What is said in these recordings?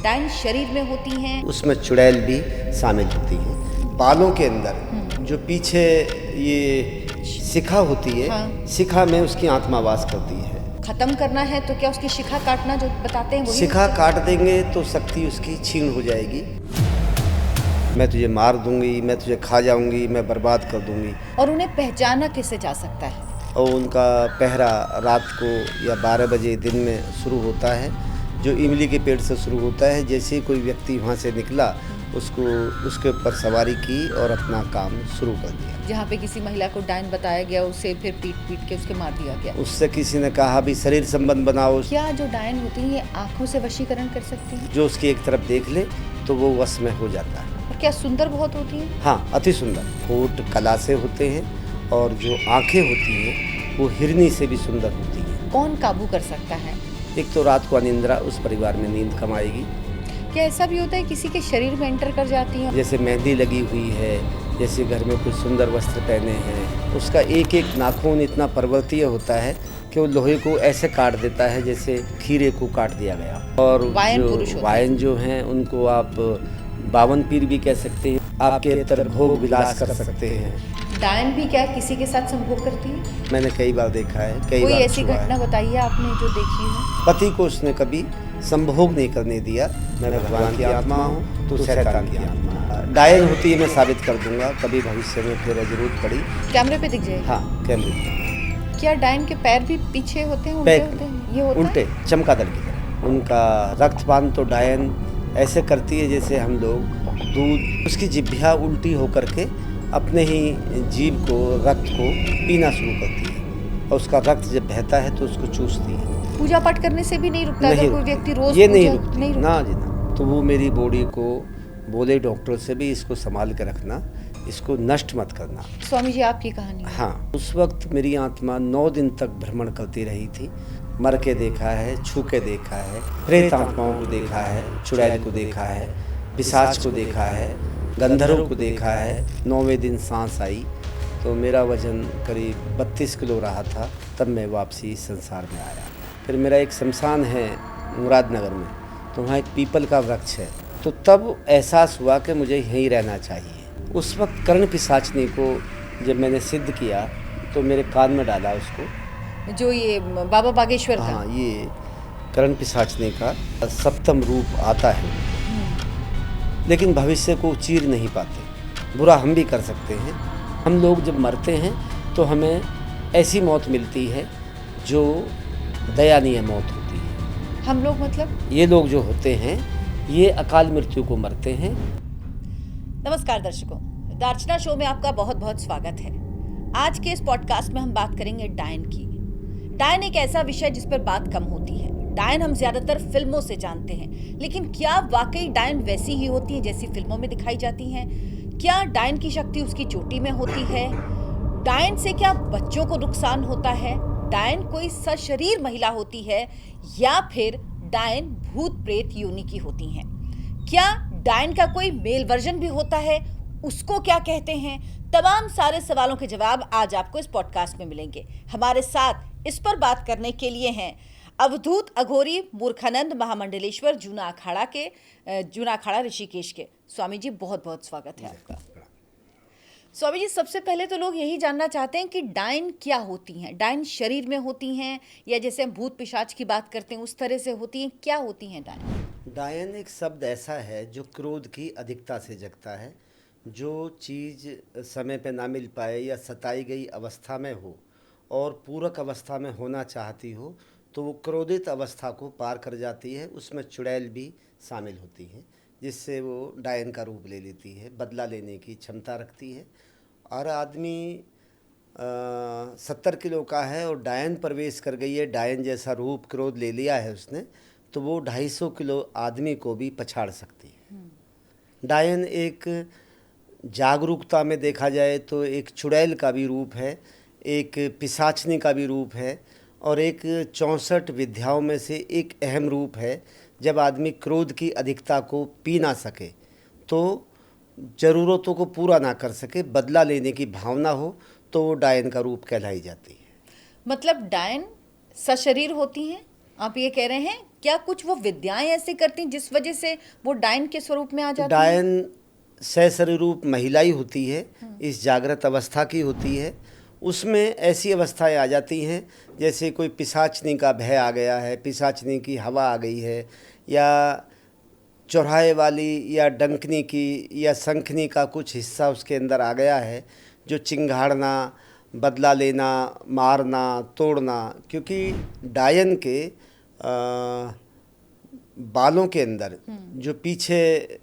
डायन शरीर में होती हैं। उसमें चुड़ैल भी शामिल होती है। बालों के अंदर जो पीछे ये शिखा होती है, हाँ। शिखा में उसकी आत्मा वास करती है। खत्म करना है तो क्या उसकी शिखा काटना जो बताते हैं वही? शिखा काट देंगे तो शक्ति उसकी छीन हो जाएगी। मैं तुझे मार दूंगी, मैं तुझे खा जाऊंगी, मैं बर्बाद कर दूंगी। और उन्हें पहचाना कैसे जा सकता है? और उनका पहरा रात को या 12 बजे दिन में शुरू होता है, जो इमली के पेड़ से शुरू होता है। जैसे ही कोई व्यक्ति वहाँ से निकला, उसको उसके ऊपर सवारी की और अपना काम शुरू कर दिया। जहाँ पे किसी महिला को डायन बताया गया, उसे फिर पीट पीट के उसके मार दिया गया। उससे किसी ने कहा भी शरीर संबंध बनाओ। क्या जो डायन होती है ये आँखों से वशीकरण कर सकती है? जो उसकी एक तरफ देख ले तो वो वश में हो जाता है। और क्या सुंदर बहुत होती है? हाँ, अति सुंदर। होठ कला से होते हैं और जो आँखें होती हैं वो हिरनी से भी सुंदर होती हैं। कौन काबू कर सकता है? एक तो रात को अनिद्रा, उस परिवार में नींद कम आएगी। क्या ऐसा भी होता है किसी के शरीर में एंटर कर जाती है? जैसे मेहंदी लगी हुई है, जैसे घर में कुछ सुंदर वस्त्र पहने हैं, उसका एक एक नाखून इतना पर्वतीय होता है कि वो लोहे को ऐसे काट देता है जैसे खीरे को काट दिया गया। और वायन जो हैं उनको आप 52 पीर भी कह सकते हैं। आपके अंदर भोग विलास कर सकते हैं। डायन भी क्या किसी के साथ संभोग करती है? मैंने कई बार देखा है, कई कोई बार ऐसी घटना बताइए आपने जो देखी हो? पति को उसने कभी संभोग नहीं करने दिया। मैं भगवान की आत्मा हूँ तो शैतान की आत्मा। डायन होती है, मैं साबित कर दूंगा कभी भविष्य में फिर जरूरत पड़ी। कैमरे पे दिख जाएगी? हाँ, कैमरे पे। क्या डायन के पैर भी पीछे होते हैं, उल्टे होते हैं? ये होता उल्टे है? चमगादड़ की तरह। उनका रक्तपान तो डायन ऐसे करती है जैसे हम लोग दूध, उसकी जिह्वा उल्टी होकर के अपने ही जीभ को, रक्त को पीना शुरू करती है और उसका रक्त जब बहता है तो उसको चूसती है। पूजा पाठ करने से भी नहीं रुकता? नहीं, अगर कोई व्यक्ति रोज ये नहीं रुकती रुकता। ना जी ना। तो वो मेरी बॉडी को बोले डॉक्टर से भी इसको संभाल के रखना, इसको नष्ट मत करना। स्वामी जी आपकी कहानी? हाँ, उस वक्त मेरी आत्मा 9 दिन तक भ्रमण करती रही थी। मर के देखा है, छू के देखा है, प्रेत आत्माओं को देखा है, चुड़ैल को देखा है, पिशाच को देखा है, गंधर्व को देखा है। 9वें दिन सांस आई तो मेरा वजन करीब 32 किलो रहा था। तब मैं वापसी इस संसार में आया। फिर मेरा एक शमशान है मुरादनगर में, तो वहाँ एक पीपल का वृक्ष है। तो तब एहसास हुआ कि मुझे यहीं रहना चाहिए। उस वक्त कर्ण पिशाचनी को जब मैंने सिद्ध किया तो मेरे कान में डाला उसको, जो ये बाबा बागेश्वर का? हाँ, ये कर्ण पिशाचनी का 7वां रूप आता है, लेकिन भविष्य को चीर नहीं पाते। बुरा हम भी कर सकते हैं। हम लोग जब मरते हैं तो हमें ऐसी मौत मिलती है जो दयनीय मौत होती है। हम लोग मतलब? ये लोग जो होते हैं ये अकाल मृत्यु को मरते हैं। नमस्कार दर्शकों, दार्चना शो में आपका बहुत बहुत स्वागत है। आज के इस पॉडकास्ट में हम बात करेंगे डायन की। डायन एक ऐसा विषय जिस पर बात कम होती है। डायन हम ज्यादातर फिल्मों से जानते हैं, लेकिन क्या वाकई डायन वैसी ही होती है जैसी फिल्मों में दिखाई जाती हैं? क्या डायन की शक्ति उसकी चोटी में होती है? डायन से क्या बच्चों को नुकसान होता है? डायन कोई सशरीर महिला होती है या फिर डायन भूत प्रेत योनि की होती हैं? क्या डायन का कोई मेल वर्जन भी होता है? उसको क्या कहते हैं? तमाम सारे सवालों के जवाब आज आपको इस पॉडकास्ट में मिलेंगे। हमारे साथ इस पर बात करने के लिए हैं अवधूत अघोरी मूर्खानंद महामंडलेश्वर जूना अखाड़ा ऋषिकेश के। स्वामी जी बहुत बहुत स्वागत है आपका। स्वामी जी, सबसे पहले तो लोग यही जानना चाहते हैं कि डायन क्या होती हैं? डायन शरीर में होती हैं या जैसे हम भूत पिशाच की बात करते हैं उस तरह से होती हैं? क्या होती हैं डायन? डायन एक शब्द ऐसा है जो क्रोध की अधिकता से जगता है। जो चीज़ समय पे ना मिल पाए या सताई गई अवस्था में हो और पूरक अवस्था में होना चाहती हो तो वो क्रोधित अवस्था को पार कर जाती है। उसमें चुड़ैल भी शामिल होती है, जिससे वो डायन का रूप ले लेती है, बदला लेने की क्षमता रखती है। और आदमी 70 किलो का है और डायन प्रवेश कर गई है, डायन जैसा रूप क्रोध ले लिया है उसने, तो वो 250 किलो आदमी को भी पछाड़ सकती है। डायन एक जागरूकता में देखा जाए तो एक चुड़ैल का भी रूप है, एक पिशाचनी का भी रूप है और एक 64 विद्याओं में से एक अहम रूप है। जब आदमी क्रोध की अधिकता को पी ना सके, तो ज़रूरतों को पूरा ना कर सके, बदला लेने की भावना हो, तो वो डायन का रूप कहलाई जाती है। मतलब डायन सशरीर होती हैं? आप ये कह रहे हैं क्या कुछ वो विद्याएं ऐसे करती जिस वजह से वो डायन के स्वरूप में आ जाती हैं? डायन सशरीर रूप महिला ही होती है, इस जागृत अवस्था की होती है। उसमें ऐसी अवस्थाएं आ जाती हैं जैसे कोई पिशाचनी का भय आ गया है, पिशाचनी की हवा आ गई है, या चौराहे वाली या डंकनी की या शंखनी का कुछ हिस्सा उसके अंदर आ गया है, जो चिंगाड़ना, बदला लेना, मारना, तोड़ना। क्योंकि डायन के बालों के अंदर जो पीछे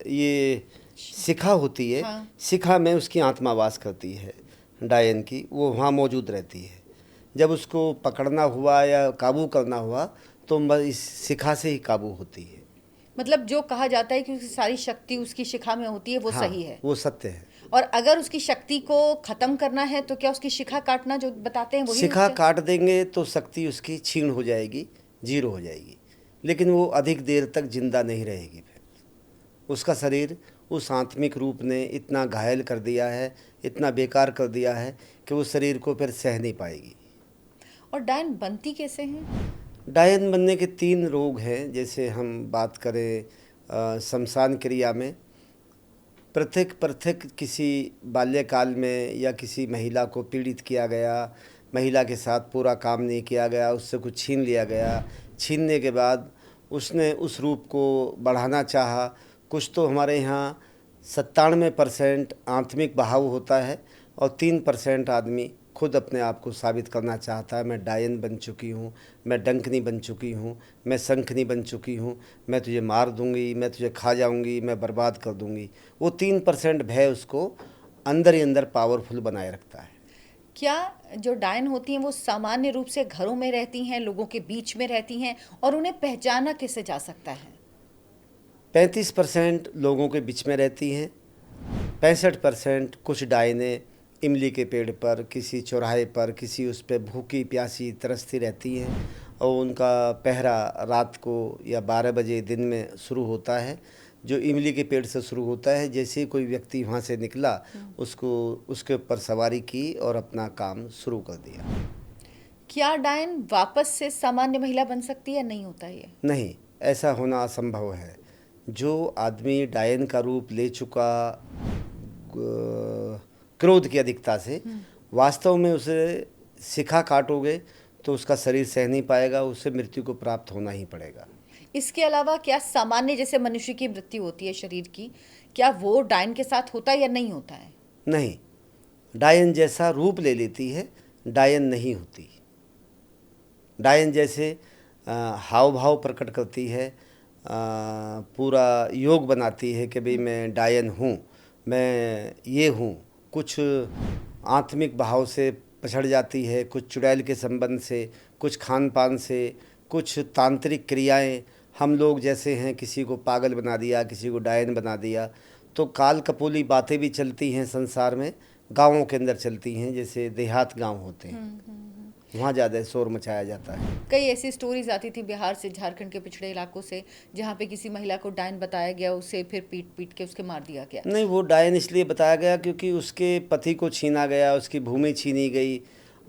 ये शिखा होती है, हाँ। शिखा में उसकी आत्मा वास करती है डायन की, वो वहाँ मौजूद रहती है। जब उसको पकड़ना हुआ या काबू करना हुआ तो इस शिखा से ही काबू होती है। मतलब जो कहा जाता है कि उसकी सारी शक्ति उसकी शिखा में होती है, वो हाँ, सही है। वो सत्य है। और अगर उसकी शक्ति को खत्म करना है तो क्या उसकी शिखा काटना जो बताते हैं वही शिखा उससे? काट देंगे तो शक्ति उसकी छीण हो जाएगी, जीरो हो जाएगी, लेकिन वो अधिक देर तक जिंदा नहीं रहेगी। फिर उसका शरीर उस आत्मिक रूप ने इतना घायल कर दिया है, इतना बेकार कर दिया है कि वो शरीर को फिर सह नहीं पाएगी। और डायन बनती कैसे हैं? डायन बनने के 3 रोग हैं। जैसे हम बात करें शमशान क्रिया में, पृथक किसी बाल्यकाल में या किसी महिला को पीड़ित किया गया, महिला के साथ पूरा काम नहीं किया गया, उससे कुछ छीन लिया गया, छीनने के बाद उसने उस रूप को बढ़ाना चाहा। कुछ तो हमारे यहाँ 97% आत्मिक भाव होता है और 3% आदमी खुद अपने आप को साबित करना चाहता है, मैं डायन बन चुकी हूँ, मैं डंकनी बन चुकी हूँ, मैं शंखनी बन चुकी हूँ, मैं तुझे मार दूंगी, मैं तुझे खा जाऊंगी, मैं बर्बाद कर दूंगी। वो 3% भय उसको अंदर ही अंदर पावरफुल बनाए रखता है। क्या जो डायन होती हैं वो सामान्य रूप से घरों में रहती हैं, लोगों के बीच में रहती हैं, और उन्हें पहचाना कैसे जा सकता है? 35% लोगों के बीच में रहती हैं, 65% कुछ डायनें इमली के पेड़ पर, किसी चौराहे पर, किसी उस पर भूखी प्यासी तरसती रहती हैं, और उनका पहरा रात को या 12 बजे दिन में शुरू होता है। जो इमली के पेड़ से शुरू होता है, जैसे ही कोई व्यक्ति वहाँ से निकला उसको उसके ऊपर सवारी की और अपना काम शुरू कर दिया। क्या डायन वापस से सामान्य महिला बन सकती है? नहीं होता ये? नहीं, ऐसा होना असंभव है। जो आदमी डायन का रूप ले चुका क्रोध की अधिकता से, वास्तव में उसे शिखा काटोगे तो उसका शरीर सह नहीं पाएगा, उससे मृत्यु को प्राप्त होना ही पड़ेगा। इसके अलावा क्या सामान्य जैसे मनुष्य की मृत्यु होती है शरीर की, क्या वो डायन के साथ होता है या नहीं होता है? नहीं, डायन जैसा रूप ले लेती है, डायन नहीं होती। डायन जैसे हाव भाव प्रकट करती है, पूरा योग बनाती है कि भाई मैं डायन हूँ, मैं ये हूँ। कुछ आत्मिक भाव से पछड़ जाती है, कुछ चुड़ैल के संबंध से, कुछ खान पान से, कुछ तांत्रिक क्रियाएं। हम लोग जैसे हैं, किसी को पागल बना दिया, किसी को डायन बना दिया, तो काल कपोली बातें भी चलती हैं संसार में, गाँवों के अंदर चलती हैं। जैसे देहात गांव होते हैं, वहाँ ज़्यादा शोर मचाया जाता है। कई ऐसी स्टोरीज आती थी बिहार से, झारखंड के पिछड़े इलाकों से, जहाँ पे किसी महिला को डायन बताया गया, उसे फिर पीट पीट के उसके मार दिया गया। नहीं, वो डायन इसलिए बताया गया क्योंकि उसके पति को छीना गया, उसकी भूमि छीनी गई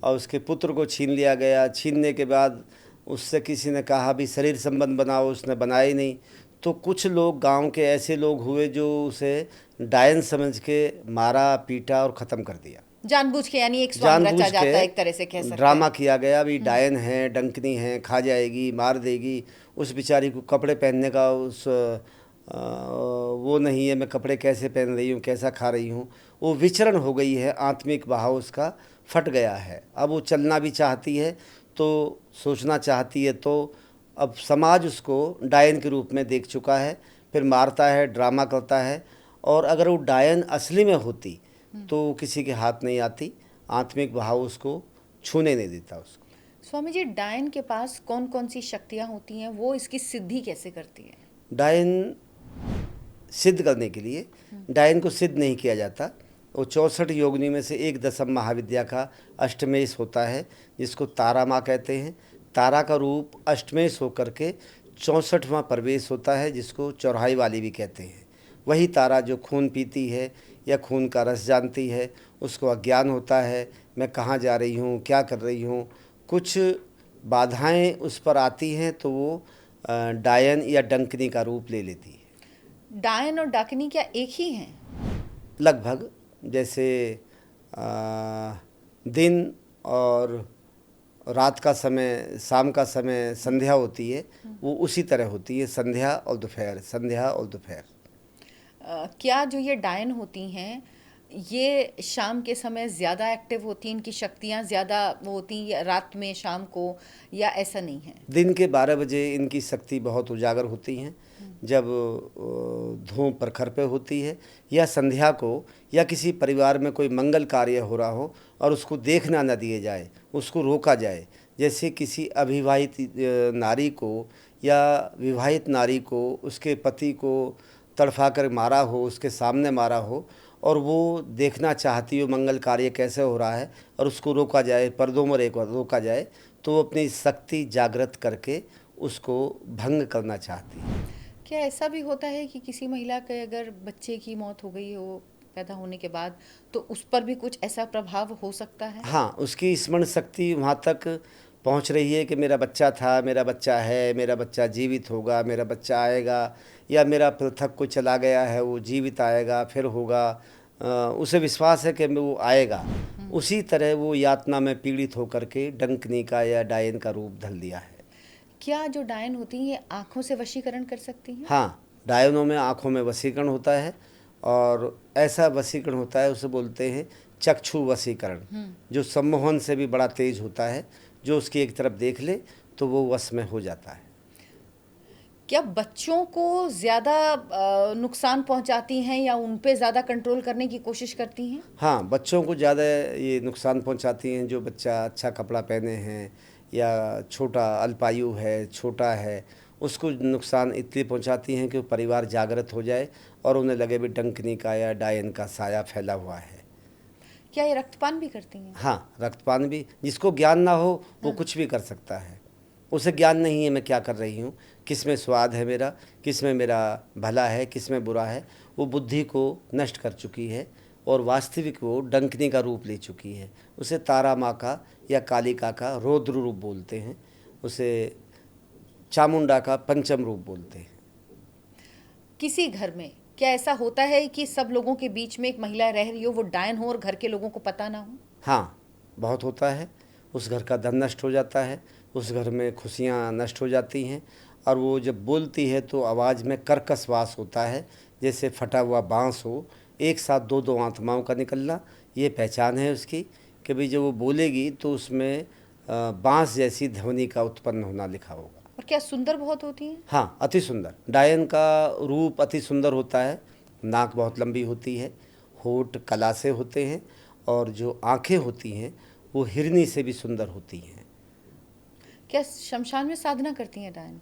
और उसके पुत्र को छीन लिया गया। छीनने के बाद उससे किसी ने कहा भी शरीर संबंध बनाओ, उसने बनाया ही नहीं। तो कुछ लोग गांव के ऐसे लोग हुए जो उसे डायन समझ के मारा, पीटा और ख़त्म कर दिया। जानबूझ के, यानी एक स्वांग रचा जाता है, एक तरह से कह सकते ड्रामा हैं। किया गया, भी डायन है, डंकनी है, खा जाएगी, मार देगी। उस बेचारी को कपड़े पहनने का वो नहीं है, मैं कपड़े कैसे पहन रही हूँ, कैसा खा रही हूँ। वो विचरण हो गई है, आत्मिक भाव उसका फट गया है। अब वो चलना भी चाहती है, तो सोचना चाहती है, तो अब समाज उसको डायन के रूप में देख चुका है, फिर मारता है, ड्रामा करता है। और अगर वो डायन असली में होती तो किसी के हाथ नहीं आती, आत्मिक भाव उसको छूने नहीं देता उसको। स्वामी जी, डायन के पास कौन कौन सी शक्तियाँ होती हैं, वो इसकी सिद्धि कैसे करती है? डायन सिद्ध करने के लिए, डायन को सिद्ध नहीं किया जाता। वो 64 योगिनी में से एक दशम महाविद्या का अष्टमेश होता है, जिसको तारा माँ कहते हैं। तारा का रूप अष्टमेश होकर के 64वां प्रवेश होता है, जिसको चौराही वाली भी कहते हैं। वही तारा जो खून पीती है या खून का रस जानती है, उसको अज्ञान होता है, मैं कहाँ जा रही हूँ, क्या कर रही हूँ। कुछ बाधाएं उस पर आती हैं तो वो डायन या डंकनी का रूप ले लेती है। डायन और डाकिनी क्या एक ही हैं? लगभग, जैसे अ, दिन और रात का समय, शाम का समय संध्या होती है, वो उसी तरह होती है, संध्या और दोपहर, संध्या और दोपहर। क्या जो ये डायन होती हैं ये शाम के समय ज़्यादा एक्टिव होती हैं, इनकी शक्तियाँ ज़्यादा वो होती हैं या रात में शाम को, या ऐसा नहीं है? दिन के 12 बजे इनकी शक्ति बहुत उजागर होती हैं, जब धूप प्रखर पे होती है, या संध्या को, या किसी परिवार में कोई मंगल कार्य हो रहा हो और उसको देखना न दिए जाए, उसको रोका जाए। जैसे किसी अविवाहित नारी को या विवाहित नारी को उसके पति को तड़फा कर मारा हो, उसके सामने मारा हो, और वो देखना चाहती हो मंगल कार्य कैसे हो रहा है, और उसको रोका जाए, पर्दों में रोका जाए, तो वो अपनी शक्ति जागृत करके उसको भंग करना चाहती है। क्या ऐसा भी होता है कि किसी महिला के अगर बच्चे की मौत हो गई हो पैदा होने के बाद, तो उस पर भी कुछ ऐसा प्रभाव हो सकता है? हाँ, उसकी स्मरण शक्ति वहाँ तक पहुँच रही है कि मेरा बच्चा था, मेरा बच्चा है, मेरा बच्चा जीवित होगा, मेरा बच्चा आएगा, या मेरा पृथक को चला गया है वो जीवित आएगा, फिर होगा। उसे विश्वास है कि वो आएगा। उसी तरह वो यातना में पीड़ित होकर के डंकनी का या डायन का रूप धर लिया है। क्या जो डायन होती हैं ये आँखों से वशीकरण कर सकती हैं? हाँ, डायनों में आँखों में वशीकरण होता है, और ऐसा वशीकरण होता है उसे बोलते हैं चक्षु वशीकरण, जो सम्मोहन से भी बड़ा तेज होता है। जो उसकी एक तरफ देख ले तो वो वश में हो जाता है। क्या बच्चों को ज़्यादा नुकसान पहुंचाती हैं या उन पे ज़्यादा कंट्रोल करने की कोशिश करती हैं? हाँ, बच्चों को ज़्यादा ये नुकसान पहुंचाती हैं। जो बच्चा अच्छा कपड़ा पहने हैं या छोटा अल्पायु है, छोटा है, उसको नुकसान इसलिए पहुंचाती हैं कि वो परिवार जागृत हो जाए और उन्हें लगे भी डंकनी का या डायन का साया फैला हुआ है। क्या ये रक्तपान भी करती हैं? हाँ, रक्तपान भी। जिसको ज्ञान ना हो वो कुछ भी कर सकता है। उसे ज्ञान नहीं है मैं क्या कर रही हूँ, किस में स्वाद है मेरा, किस में मेरा भला है, किस में बुरा है। वो बुद्धि को नष्ट कर चुकी है और वास्तविक वो डंकनी का रूप ले चुकी है। उसे तारा माँ का या कालिका का रौद्र रूप बोलते हैं, उसे चामुंडा का पंचम रूप बोलते हैं। किसी घर में क्या ऐसा होता है कि सब लोगों के बीच में एक महिला रह रही हो, वो डायन हो और घर के लोगों को पता ना हो? हाँ, बहुत होता है। उस घर का धन नष्ट हो जाता है, उस घर में खुशियाँ नष्ट हो जाती हैं, और वो जब बोलती है तो आवाज़ में कर्कश वास होता है, जैसे फटा हुआ बाँस हो, एक साथ दो दो आत्माओं का निकलना। ये पहचान है उसकी कि भाई जब वो बोलेगी तो उसमें बाँस जैसी ध्वनि का उत्पन्न होना लिखा होगा। और क्या सुंदर बहुत होती हैं? हाँ, अति सुंदर। डायन का रूप अति सुंदर होता है। नाक बहुत लंबी होती है, होठ कला से होते हैं, और जो आँखें होती हैं वो हिरनी से भी सुंदर होती हैं। क्या शमशान में साधना करती हैं डायन?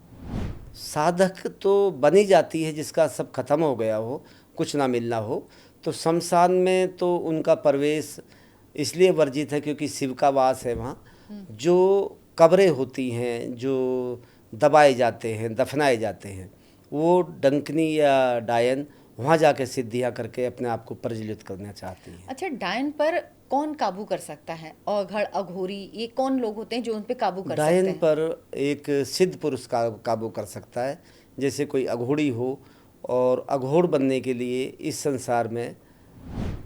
साधक तो बनी जाती है जिसका सब खत्म हो गया हो, कुछ ना मिलना हो, तो शमशान में तो उनका प्रवेश इसलिए वर्जित है क्योंकि शिव का वास है वहाँ। जो कब्रें होती हैं, जो दबाए जाते हैं, दफनाए जाते हैं, वो डंकनी या डायन वहाँ जाके सिद्धियाँ करके अपने आप को प्रज्वलित करना चाहती हैं। अच्छा, डायन पर कौन काबू कर सकता है? औघड़, अघोरी, ये कौन लोग होते हैं जो उन पे काबू कर सकते डायन हैं? पर एक सिद्ध पुरुष का काबू कर सकता है। जैसे कोई अघोड़ी हो, और अघोड़ बनने के लिए इस संसार में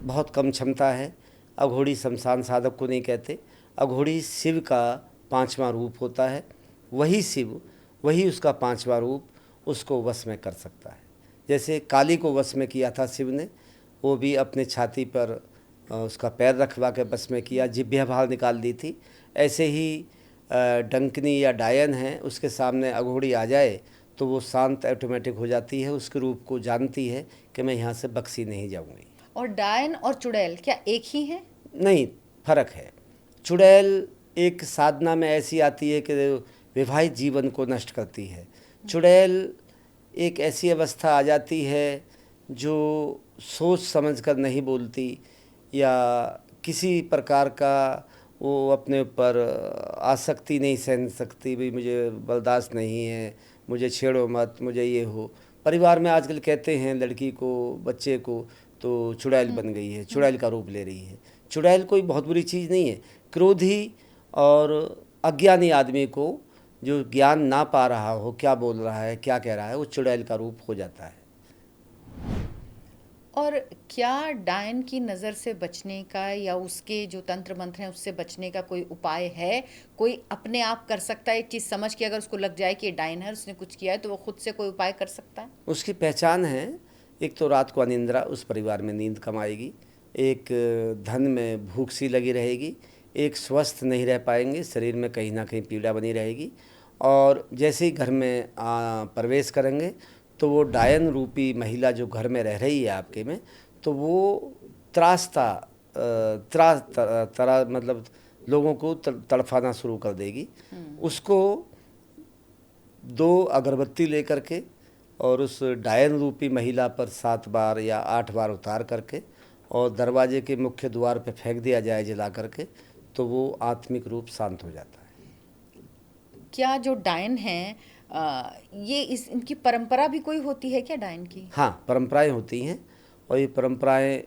बहुत कम क्षमता है। अघोड़ी शमशान साधक को नहीं कहते। अघोड़ी शिव का पांचवा रूप होता है। वही शिव, वही उसका पांचवा रूप उसको वश में कर सकता है। जैसे काली को वश में किया था शिव ने, वो भी अपने छाती पर उसका पैर रखवा के बस में किया, जिह्वा बाहर निकाल दी थी। ऐसे ही डंकनी या डायन है, उसके सामने अघोड़ी आ जाए तो वो शांत ऑटोमेटिक हो जाती है, उसके रूप को जानती है कि मैं यहाँ से बख्शी नहीं जाऊँगी। और डायन और चुड़ैल क्या एक ही हैं? नहीं, फर्क है। चुड़ैल एक साधना में ऐसी आती है कि विवाहित जीवन को नष्ट करती है। चुड़ैल एक ऐसी अवस्था आ जाती है जो सोच समझकर नहीं बोलती, या किसी प्रकार का वो अपने ऊपर आसक्ति नहीं सहन सकती, भी मुझे बर्दाश्त नहीं है, मुझे छेड़ो मत, मुझे ये हो। परिवार में आजकल कहते हैं लड़की को, बच्चे को, तो चुड़ैल बन गई है, चुड़ैल का रूप ले रही है। चुड़ैल कोई बहुत बुरी चीज़ नहीं है। क्रोधी और अज्ञानी आदमी को, जो ज्ञान ना पा रहा हो, क्या बोल रहा है, क्या कह रहा है, वो चुड़ैल का रूप हो जाता है। और क्या डायन की नज़र से बचने का या उसके जो तंत्र मंत्र हैं उससे बचने का कोई उपाय है? कोई अपने आप कर सकता है एक चीज़ समझ के, अगर उसको लग जाए कि ये डायन है, उसने कुछ किया है, तो वो खुद से कोई उपाय कर सकता है? उसकी पहचान है, एक तो रात को अनिंद्रा, उस परिवार में नींद कम आएगी, एक धन में भूख सी लगी रहेगी, एक स्वस्थ नहीं रह पाएंगे, शरीर में कहीं ना कहीं पीड़ा बनी रहेगी, और जैसे ही घर में प्रवेश करेंगे तो वो डायन रूपी महिला जो घर में रह रही है आपके में, तो वो त्रासता त्रास तरह मतलब लोगों को तड़फाना शुरू कर देगी। उसको 2 अगरबत्ती लेकर के और उस डायन रूपी महिला पर 7 बार या 8 बार उतार करके और दरवाजे के मुख्य द्वार पे फेंक दिया जाए जला करके, तो वो आत्मिक रूप शांत हो जाता है। क्या जो डायन हैं ये इनकी परंपरा भी कोई होती है क्या डायन की? हाँ, परंपराएं होती हैं, और ये परंपराएं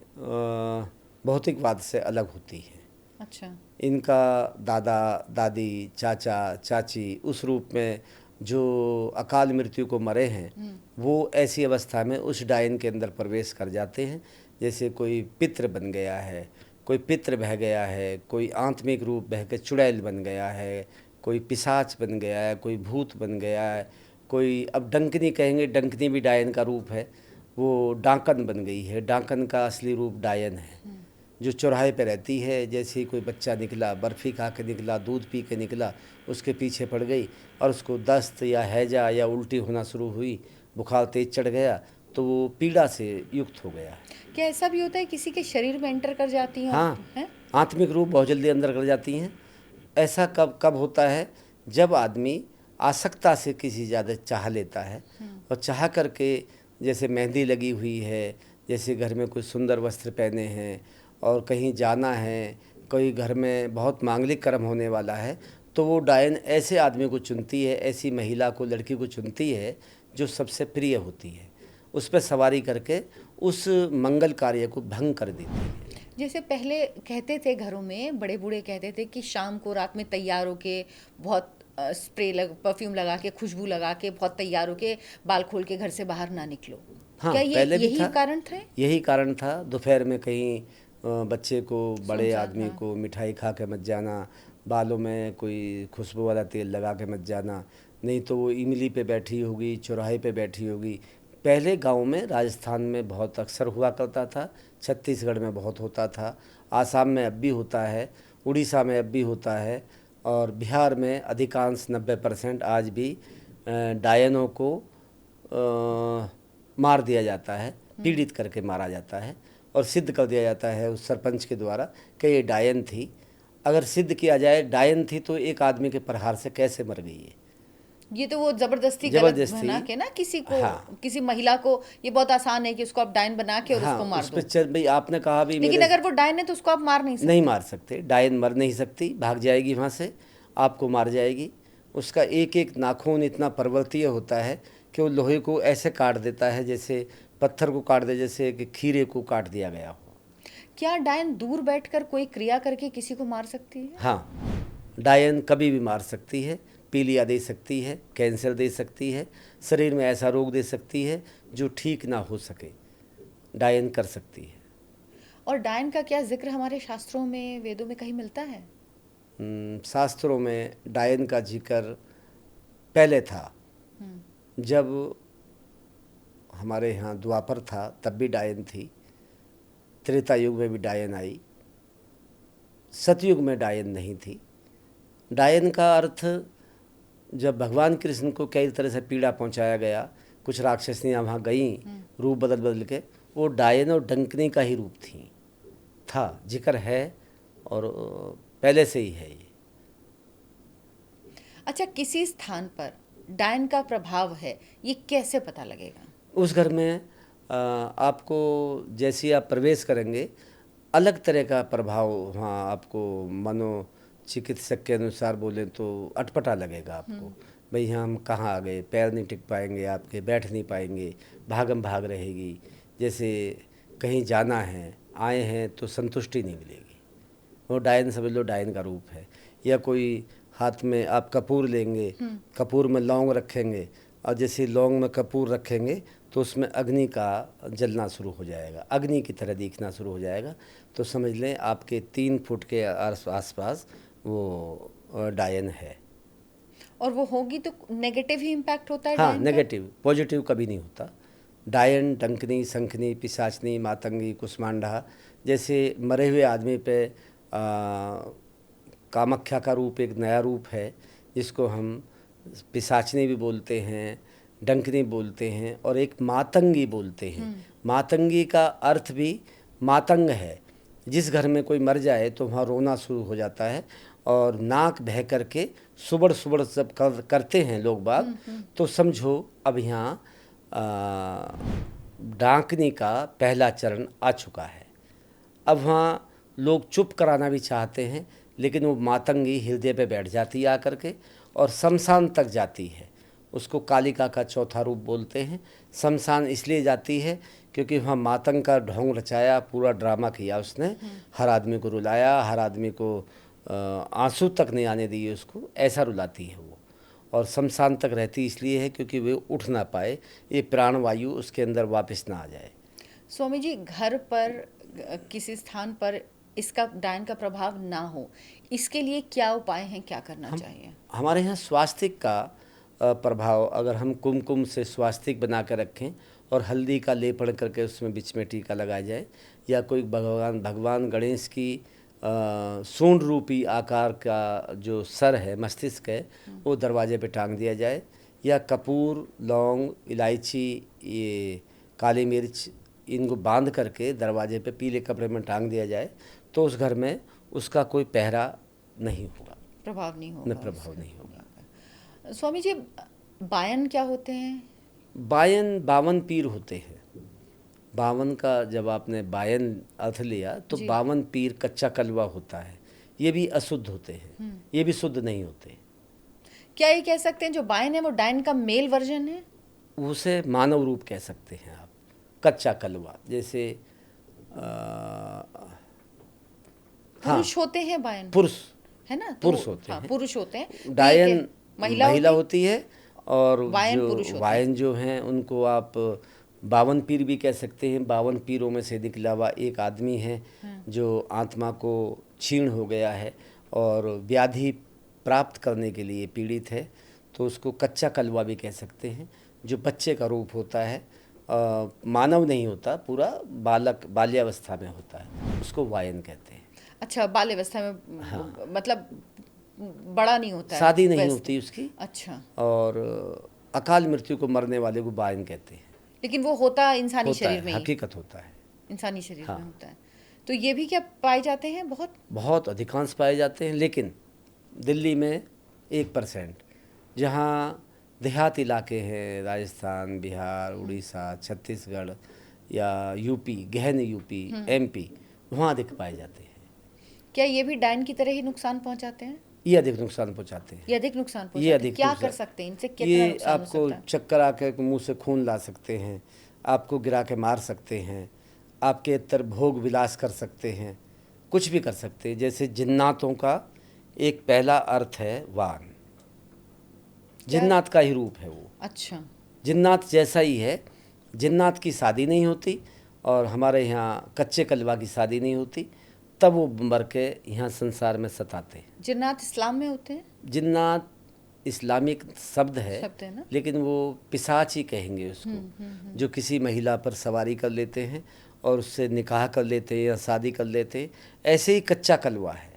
भौतिकवाद से अलग होती हैं। अच्छा। इनका दादा दादी चाचा चाची उस रूप में जो अकाल मृत्यु को मरे हैं, वो ऐसी अवस्था में उस डायन के अंदर प्रवेश कर जाते हैं। जैसे कोई पितृ बन गया है, कोई पितृ बह गया है, कोई आत्मिक रूप बह के चुड़ैल बन गया है, कोई पिशाच बन गया है, कोई भूत बन गया है, कोई अब डंकनी कहेंगे, डंकनी भी डायन का रूप है, वो डाकन बन गई है। डाकन का असली रूप डायन है, जो चौराहे पे रहती है। जैसे ही कोई बच्चा निकला, बर्फ़ी खा के निकला, दूध पी के निकला, उसके पीछे पड़ गई और उसको दस्त या हैजा या उल्टी होना शुरू हुई, बुखार तेज चढ़ गया, तो वो पीड़ा से युक्त हो गया। क्या ऐसा भी होता है किसी के शरीर में एंटर कर जाती हैं? हाँ, हैं? आत्मिक रूप बहुत जल्दी अंदर कर जाती हैं। ऐसा कब कब होता है? जब आदमी आसक्ता से किसी ज़्यादा चाह लेता है, और चाह करके, जैसे मेहंदी लगी हुई है, जैसे घर में कोई सुंदर वस्त्र पहने हैं और कहीं जाना है, कोई घर में बहुत मांगलिक कर्म होने वाला है, तो वो डायन ऐसे आदमी को चुनती है, ऐसी महिला को, लड़की को चुनती है जो सबसे प्रिय होती है, उस पर सवारी करके उस मंगल कार्य को भंग कर देती है। जैसे पहले कहते थे घरों में, बड़े बूढ़े कहते थे कि शाम को रात में तैयार होके बहुत परफ्यूम लगा के, खुशबू लगा के, बहुत तैयार होके बाल खोल के घर से बाहर ना निकलो। हाँ, क्या ये पहले भी यही था, कारण थे? यही कारण था। दोपहर में कहीं बच्चे को, बड़े सुनसान, आदमी हाँ। को मिठाई खा के मत जाना, बालों में कोई खुशबू वाला तेल लगा के मत जाना, नहीं तो वो इमली पे बैठी होगी, चौराहे पे बैठी होगी। पहले गांव में, राजस्थान में बहुत अक्सर हुआ करता था, छत्तीसगढ़ में बहुत होता था, आसाम में अब भी होता है, उड़ीसा में अब भी होता है, और बिहार में अधिकांश 90% आज भी डायनों को मार दिया जाता है, पीड़ित करके मारा जाता है और सिद्ध कर दिया जाता है उस सरपंच के द्वारा कि ये डायन थी। अगर सिद्ध किया जाए डायन थी तो एक आदमी के प्रहार से कैसे मर गई है? ये तो वो जबरदस्ती गलत जबरदस्ती, बना के ना किसी को, हाँ। किसी महिला को, ये बहुत आसान है कि उसको आप डायन बना के और हाँ, उसको मार उस दो। पर भाई आपने कहा भी लेकिन मेरे, अगर वो डायन है तो उसको आप मार नहीं सकते। नहीं मार सकते। डायन मर नहीं सकती, भाग जाएगी वहाँ से, आपको मार जाएगी। उसका एक एक नाखून इतना पर्वतीय होता है कि वो लोहे को ऐसे काट देता है जैसे पत्थर को काट दे, जैसे कि खीरे को काट दिया गया हो। क्या डायन दूर बैठकर कोई क्रिया करके किसी को मार सकती है? हाँ, डायन कभी भी मार सकती है, पीलिया दे सकती है, कैंसर दे सकती है, शरीर में ऐसा रोग दे सकती है जो ठीक ना हो सके, डायन कर सकती है। और डायन का क्या जिक्र हमारे शास्त्रों में, वेदों में कहीं मिलता है? शास्त्रों में डायन का जिक्र पहले था। जब हमारे यहाँ द्वापर था तब भी डायन थी, त्रेता युग में भी डायन आई, सतयुग में डायन नहीं थी। डायन का अर्थ, जब भगवान कृष्ण को कई तरह से पीड़ा पहुंचाया गया, कुछ राक्षसियाँ वहाँ गईं रूप बदल बदल के, वो डायन और डंकनी का ही रूप थी, था, जिक्र है और पहले से ही है ये। अच्छा, किसी स्थान पर डायन का प्रभाव है, ये कैसे पता लगेगा? उस घर में आपको जैसे आप प्रवेश करेंगे, अलग तरह का प्रभाव वहाँ आपको, मनोचिकित्सक के अनुसार बोले तो अटपटा लगेगा आपको। भाई हम कहाँ आ गए, पैर नहीं टिक पाएंगे आपके, बैठ नहीं पाएंगे, भागम भाग रहेगी, जैसे कहीं जाना है, आए हैं तो संतुष्टि नहीं मिलेगी। वो डायन समझ लो, डायन का रूप है। या कोई हाथ में आप कपूर लेंगे, कपूर में लौंग रखेंगे, और जैसे लौंग में कपूर रखेंगे तो उसमें अग्नि का जलना शुरू हो जाएगा, अग्नि की तरह दिखना शुरू हो जाएगा। तो समझ लें आपके 3 फुट के आसपास वो डायन है। और वो होगी तो नेगेटिव ही इम्पैक्ट होता है हाँ, डायन का? नेगेटिव, पॉजिटिव कभी नहीं होता। डायन, डंकनी, शंखनी, पिशाचनी, मातंगी, कुष्मांडा जैसे मरे हुए आदमी पे कामाख्या का रूप एक नया रूप है, जिसको हम पिशाचनी भी बोलते हैं, डंकनी बोलते हैं, और एक मातंगी बोलते हैं। मातंगी का अर्थ भी मातंग है। जिस घर में कोई मर जाए तो वहाँ रोना शुरू हो जाता है, और नाक बह करके सुबड़ सुबड़ सब करते हैं लोग बाग। तो समझो अब यहाँ डांकनी का पहला चरण आ चुका है। अब वहाँ लोग चुप कराना भी चाहते हैं, लेकिन वो मातंगी हृदय पे बैठ जाती है आकर के, और शमशान तक जाती है। उसको कालिका का चौथा रूप बोलते हैं। शमशान इसलिए जाती है क्योंकि वहाँ मातंग का ढोंग रचाया, पूरा ड्रामा किया उसने, हर आदमी को रुलाया, हर आदमी को आंसू तक नहीं आने दिए उसको, ऐसा रुलाती है वो। और शमशान तक रहती इसलिए है क्योंकि वे उठ ना पाए, ये प्राणवायु उसके अंदर वापस ना आ जाए। स्वामी जी, घर पर किसी स्थान पर इसका डायन का प्रभाव ना हो, इसके लिए क्या उपाय हैं, क्या करना चाहिए? हमारे यहाँ स्वास्तिक का प्रभाव, अगर हम कुमकुम से स्वास्तिक बना कर रखें और हल्दी का लेपन करके उसमें बीच में टीका लगाया जाए, या कोई भगवान गणेश की सूंड रूपी आकार का जो सर है, मस्तिष्क है, वो दरवाजे पे टांग दिया जाए, या कपूर, लौंग, इलायची, ये काली मिर्च, इनको बांध करके दरवाजे पे पीले कपड़े में टांग दिया जाए, तो उस घर में उसका कोई पहरा नहीं होगा, प्रभाव नहीं होगा। प्रभाव नहीं होगा। स्वामी जी, बायन क्या होते हैं? बायन 52 पीर होते हैं। 52 का जब आपने बायन अर्थ लिया तो 52 पीर कच्चा कलवा होता है। ये भी अशुद्ध होते हैं, ये भी शुद्ध नहीं होते। क्या ये कह सकते हैं जो बायन है वो डायन का मेल वर्जन है? उसे मानव रूप कह सकते हैं आप। कच्चा कलवा जैसे पुरुष होते हैं बायन, पुरुष है ना? पुरुष होते हैं, पुरुष होते हैं। डायन महिला होती है, और वायन जो हैं उनको आप 52 पीर भी कह सकते हैं। 52 पीरों में से निकला हुआ एक आदमी है जो आत्मा को क्षीण हो गया है और व्याधि प्राप्त करने के लिए पीड़ित है, तो उसको कच्चा कलवा भी कह सकते हैं, जो बच्चे का रूप होता है, मानव नहीं होता, पूरा बाल्यावस्था में होता है, उसको वायन कहते हैं। अच्छा, बाल्यावस्था में। हाँ। मतलब बड़ा नहीं होता है, शादी नहीं होती उसकी। अच्छा। और अकाल मृत्यु को मरने वाले को वायन कहते हैं। लेकिन वो होता इंसानी शरीर में, हकीकत होता है, इंसानी शरीर में होता है। तो ये भी क्या पाए जाते हैं? बहुत अधिकांश पाए जाते हैं, लेकिन दिल्ली में 1%, जहाँ देहात इलाके हैं, राजस्थान, बिहार, उड़ीसा, छत्तीसगढ़ या यूपी, गहन यूपी, MP, वहाँ अधिक पाए जाते हैं। क्या ये भी डायन की तरह ही नुकसान पहुँचाते हैं? ये अधिक नुकसान पहुँचाते हैं। ये अधिक नुकसान पहुँचाते हैं। क्या कर सकते हैं इनसे? कितना ये नुकसान हो सकता है? आपको चक्कर आकर मुंह से खून ला सकते हैं, आपको गिरा के मार सकते हैं, आपके इतर भोग विलास कर सकते हैं, कुछ भी कर सकते हैं। जैसे जिन्नातों का एक पहला अर्थ है वान, जिन्नात का ही रूप है वो। अच्छा। जिन्नात जैसा ही है। जिन्नात की शादी नहीं होती, और हमारे यहाँ कच्चे कलवा की शादी नहीं होती, तब वो मर के यहाँ संसार में सताते हैं। जिन्नात इस्लाम में होते हैं? जिन्नात इस्लामिक शब्द है ना? लेकिन वो पिशाच ही कहेंगे उसको, जो किसी महिला पर सवारी कर लेते हैं और उससे निकाह कर लेते हैं या शादी कर लेते हैं। ऐसे ही कच्चा कलवा है।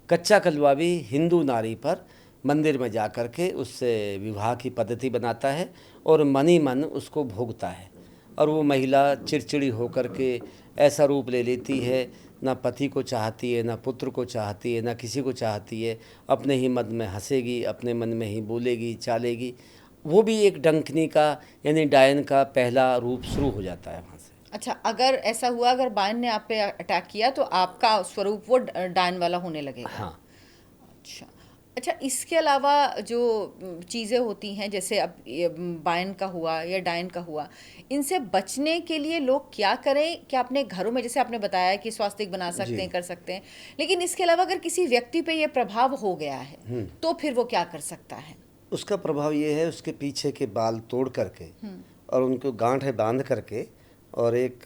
कच्चा कलवा भी हिंदू नारी पर मंदिर में जा कर के उससे विवाह की पद्धति बनाता है और मन ही मन उसको भोगता है, और वो महिला चिड़चिड़ी होकर के ऐसा रूप ले लेती है, ना पति को चाहती है, ना पुत्र को चाहती है, ना किसी को चाहती है, अपने ही मन में हंसेगी, अपने मन में ही बोलेगी, चालेगी। वो भी एक डंकनी का यानी डायन का पहला रूप शुरू हो जाता है वहाँ से। अच्छा, अगर ऐसा हुआ, अगर बायन ने आप पे अटैक किया तो आपका स्वरूप वो डायन वाला होने लगेगा? हाँ। अच्छा, अच्छा, इसके अलावा जो चीज़ें होती हैं, जैसे अब ये बायन का हुआ या डायन का हुआ, इनसे बचने के लिए लोग क्या करें? क्या अपने घरों में, जैसे आपने बताया कि स्वास्तिक बना सकते जी। हैं, कर सकते हैं, लेकिन इसके अलावा अगर किसी व्यक्ति पे ये प्रभाव हो गया है तो फिर वो क्या कर सकता है? उसका प्रभाव ये है, उसके पीछे के बाल तोड़ करके और उनको गांठें बांध करके, और एक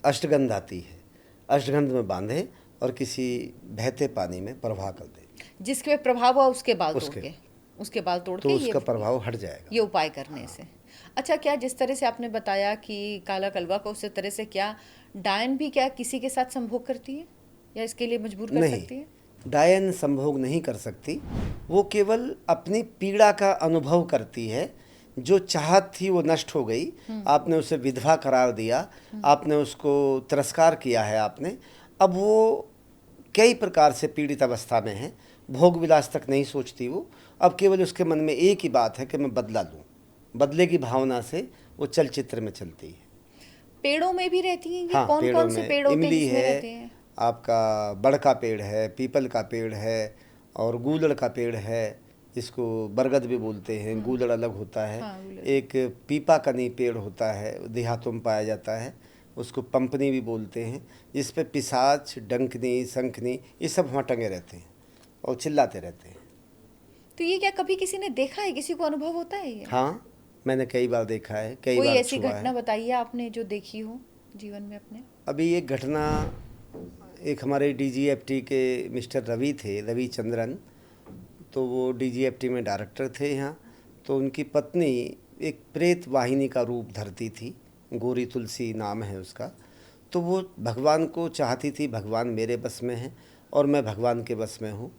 अष्टगंध आती है, अष्टगंध में बांधे और किसी बहते पानी में प्रवाह कर दे, जिसके पे प्रभाव हुआ उसके बाल तोड़ उसके के, उसके बाल तोड़ तो के उसका प्रभाव हट जाएगा। ये उपाय करने से। अच्छा, क्या जिस तरह से आपने बताया कि काला कलवा को, उसी तरह से क्या डायन भी क्या किसी के साथ संभोग करती है या इसके लिए मजबूर कर नहीं, सकती है? डायन संभोग नहीं कर सकती, वो केवल अपनी पीड़ा का अनुभव करती है। जो चाहत थी वो नष्ट हो गई, आपने उसे विधवा करार दिया, आपने उसको तिरस्कार किया है आपने, अब वो कई प्रकार से पीड़ित अवस्था में है, भोग विलास तक नहीं सोचती वो, अब केवल उसके मन में एक ही बात है कि मैं बदला लूँ, बदले की भावना से वो चलचित्र में चलती है। पेड़ों में भी रहती हैं ये? हाँ, कौन पेड़ों कौन से में पेड़ होते हैं इमली जिसमें है, रहते हैं? आपका बड़ का पेड़ है, पीपल का पेड़ है, और गूलड़ का पेड़ है, जिसको बरगद भी बोलते हैं, गूलड़ अलग होता है। हाँ, गूलड़। एक पीपा कनी पेड़ होता है, देहातों में पाया जाता है, उसको पंपनी भी बोलते हैं, जिस पे पिशाच, डंकनी, शंखनी ये सब वहाँ टंगे रहते हैं और चिल्लाते रहते हैं। तो ये क्या कभी किसी ने देखा है, किसी को अनुभव होता है ये? हाँ, मैंने कई बार देखा है, कई कोई बार ऐसी छुआ घटना है। बताइए आपने जो देखी हो जीवन में अपने। अभी एक घटना, एक हमारे डीजीएफटी के मिस्टर रवि थे, रविचंद्रन, तो वो डीजीएफटी में डायरेक्टर थे यहाँ, तो उनकी पत्नी एक प्रेत वाहिनी का रूप धरती थी, गोरी तुलसी नाम है उसका। तो वो भगवान को चाहती थी, भगवान मेरे बस में है और मैं भगवान के बस में हूँ।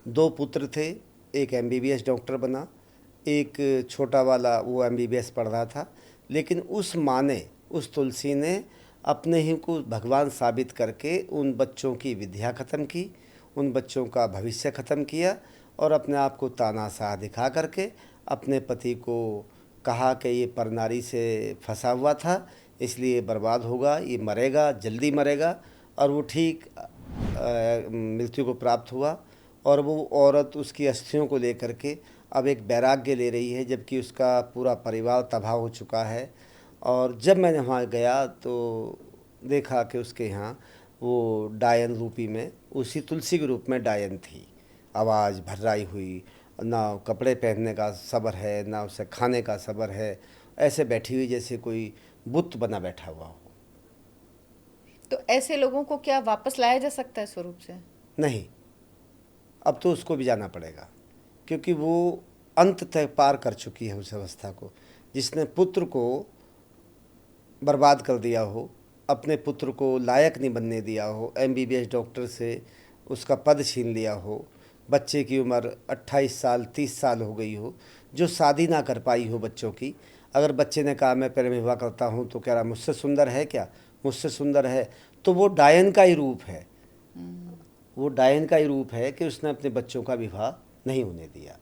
2 पुत्र थे, एक एमबीबीएस डॉक्टर बना, एक छोटा वाला वो एमबीबीएस पढ़ रहा था, लेकिन उस माँ ने, उस तुलसी ने अपने ही को भगवान साबित करके उन बच्चों की विद्या ख़त्म की, उन बच्चों का भविष्य ख़त्म किया, और अपने आप को तानाशाह दिखा करके अपने पति को कहा कि ये परनारी से फंसा हुआ था, इसलिए बर्बाद होगा, ये मरेगा, जल्दी मरेगा, और वो ठीक मृत्यु को प्राप्त हुआ। और वो औरत उसकी अस्थियों को लेकर के अब एक वैराग्य ले रही है, जबकि उसका पूरा परिवार तबाह हो चुका है। और जब मैंने वहाँ गया तो देखा कि उसके यहाँ वो डायन रूपी में, उसी तुलसी के रूप में डायन थी, आवाज़ भर्राई हुई, ना कपड़े पहनने का सब्र है, ना उसे खाने का सब्र है, ऐसे बैठी हुई जैसे कोई बुत बना बैठा हुआ हो। तो ऐसे लोगों को क्या वापस लाया जा सकता है स्वरूप से? नहीं, अब तो उसको भी जाना पड़ेगा, क्योंकि वो अंत तक पार कर चुकी है उस अवस्था को। जिसने पुत्र को बर्बाद कर दिया हो, अपने पुत्र को लायक नहीं बनने दिया हो, एमबीबीएस डॉक्टर से उसका पद छीन लिया हो, बच्चे की उम्र 28 साल 30 साल हो गई हो, जो शादी ना कर पाई हो बच्चों की, अगर बच्चे ने कहा मैं प्रेम विवाह करता हूँ तो कह रहा मुझसे सुंदर है क्या, मुझसे सुंदर है, तो वो डायन का ही रूप है। वो डायन का ही रूप है कि उसने अपने बच्चों का विवाह नहीं होने दिया,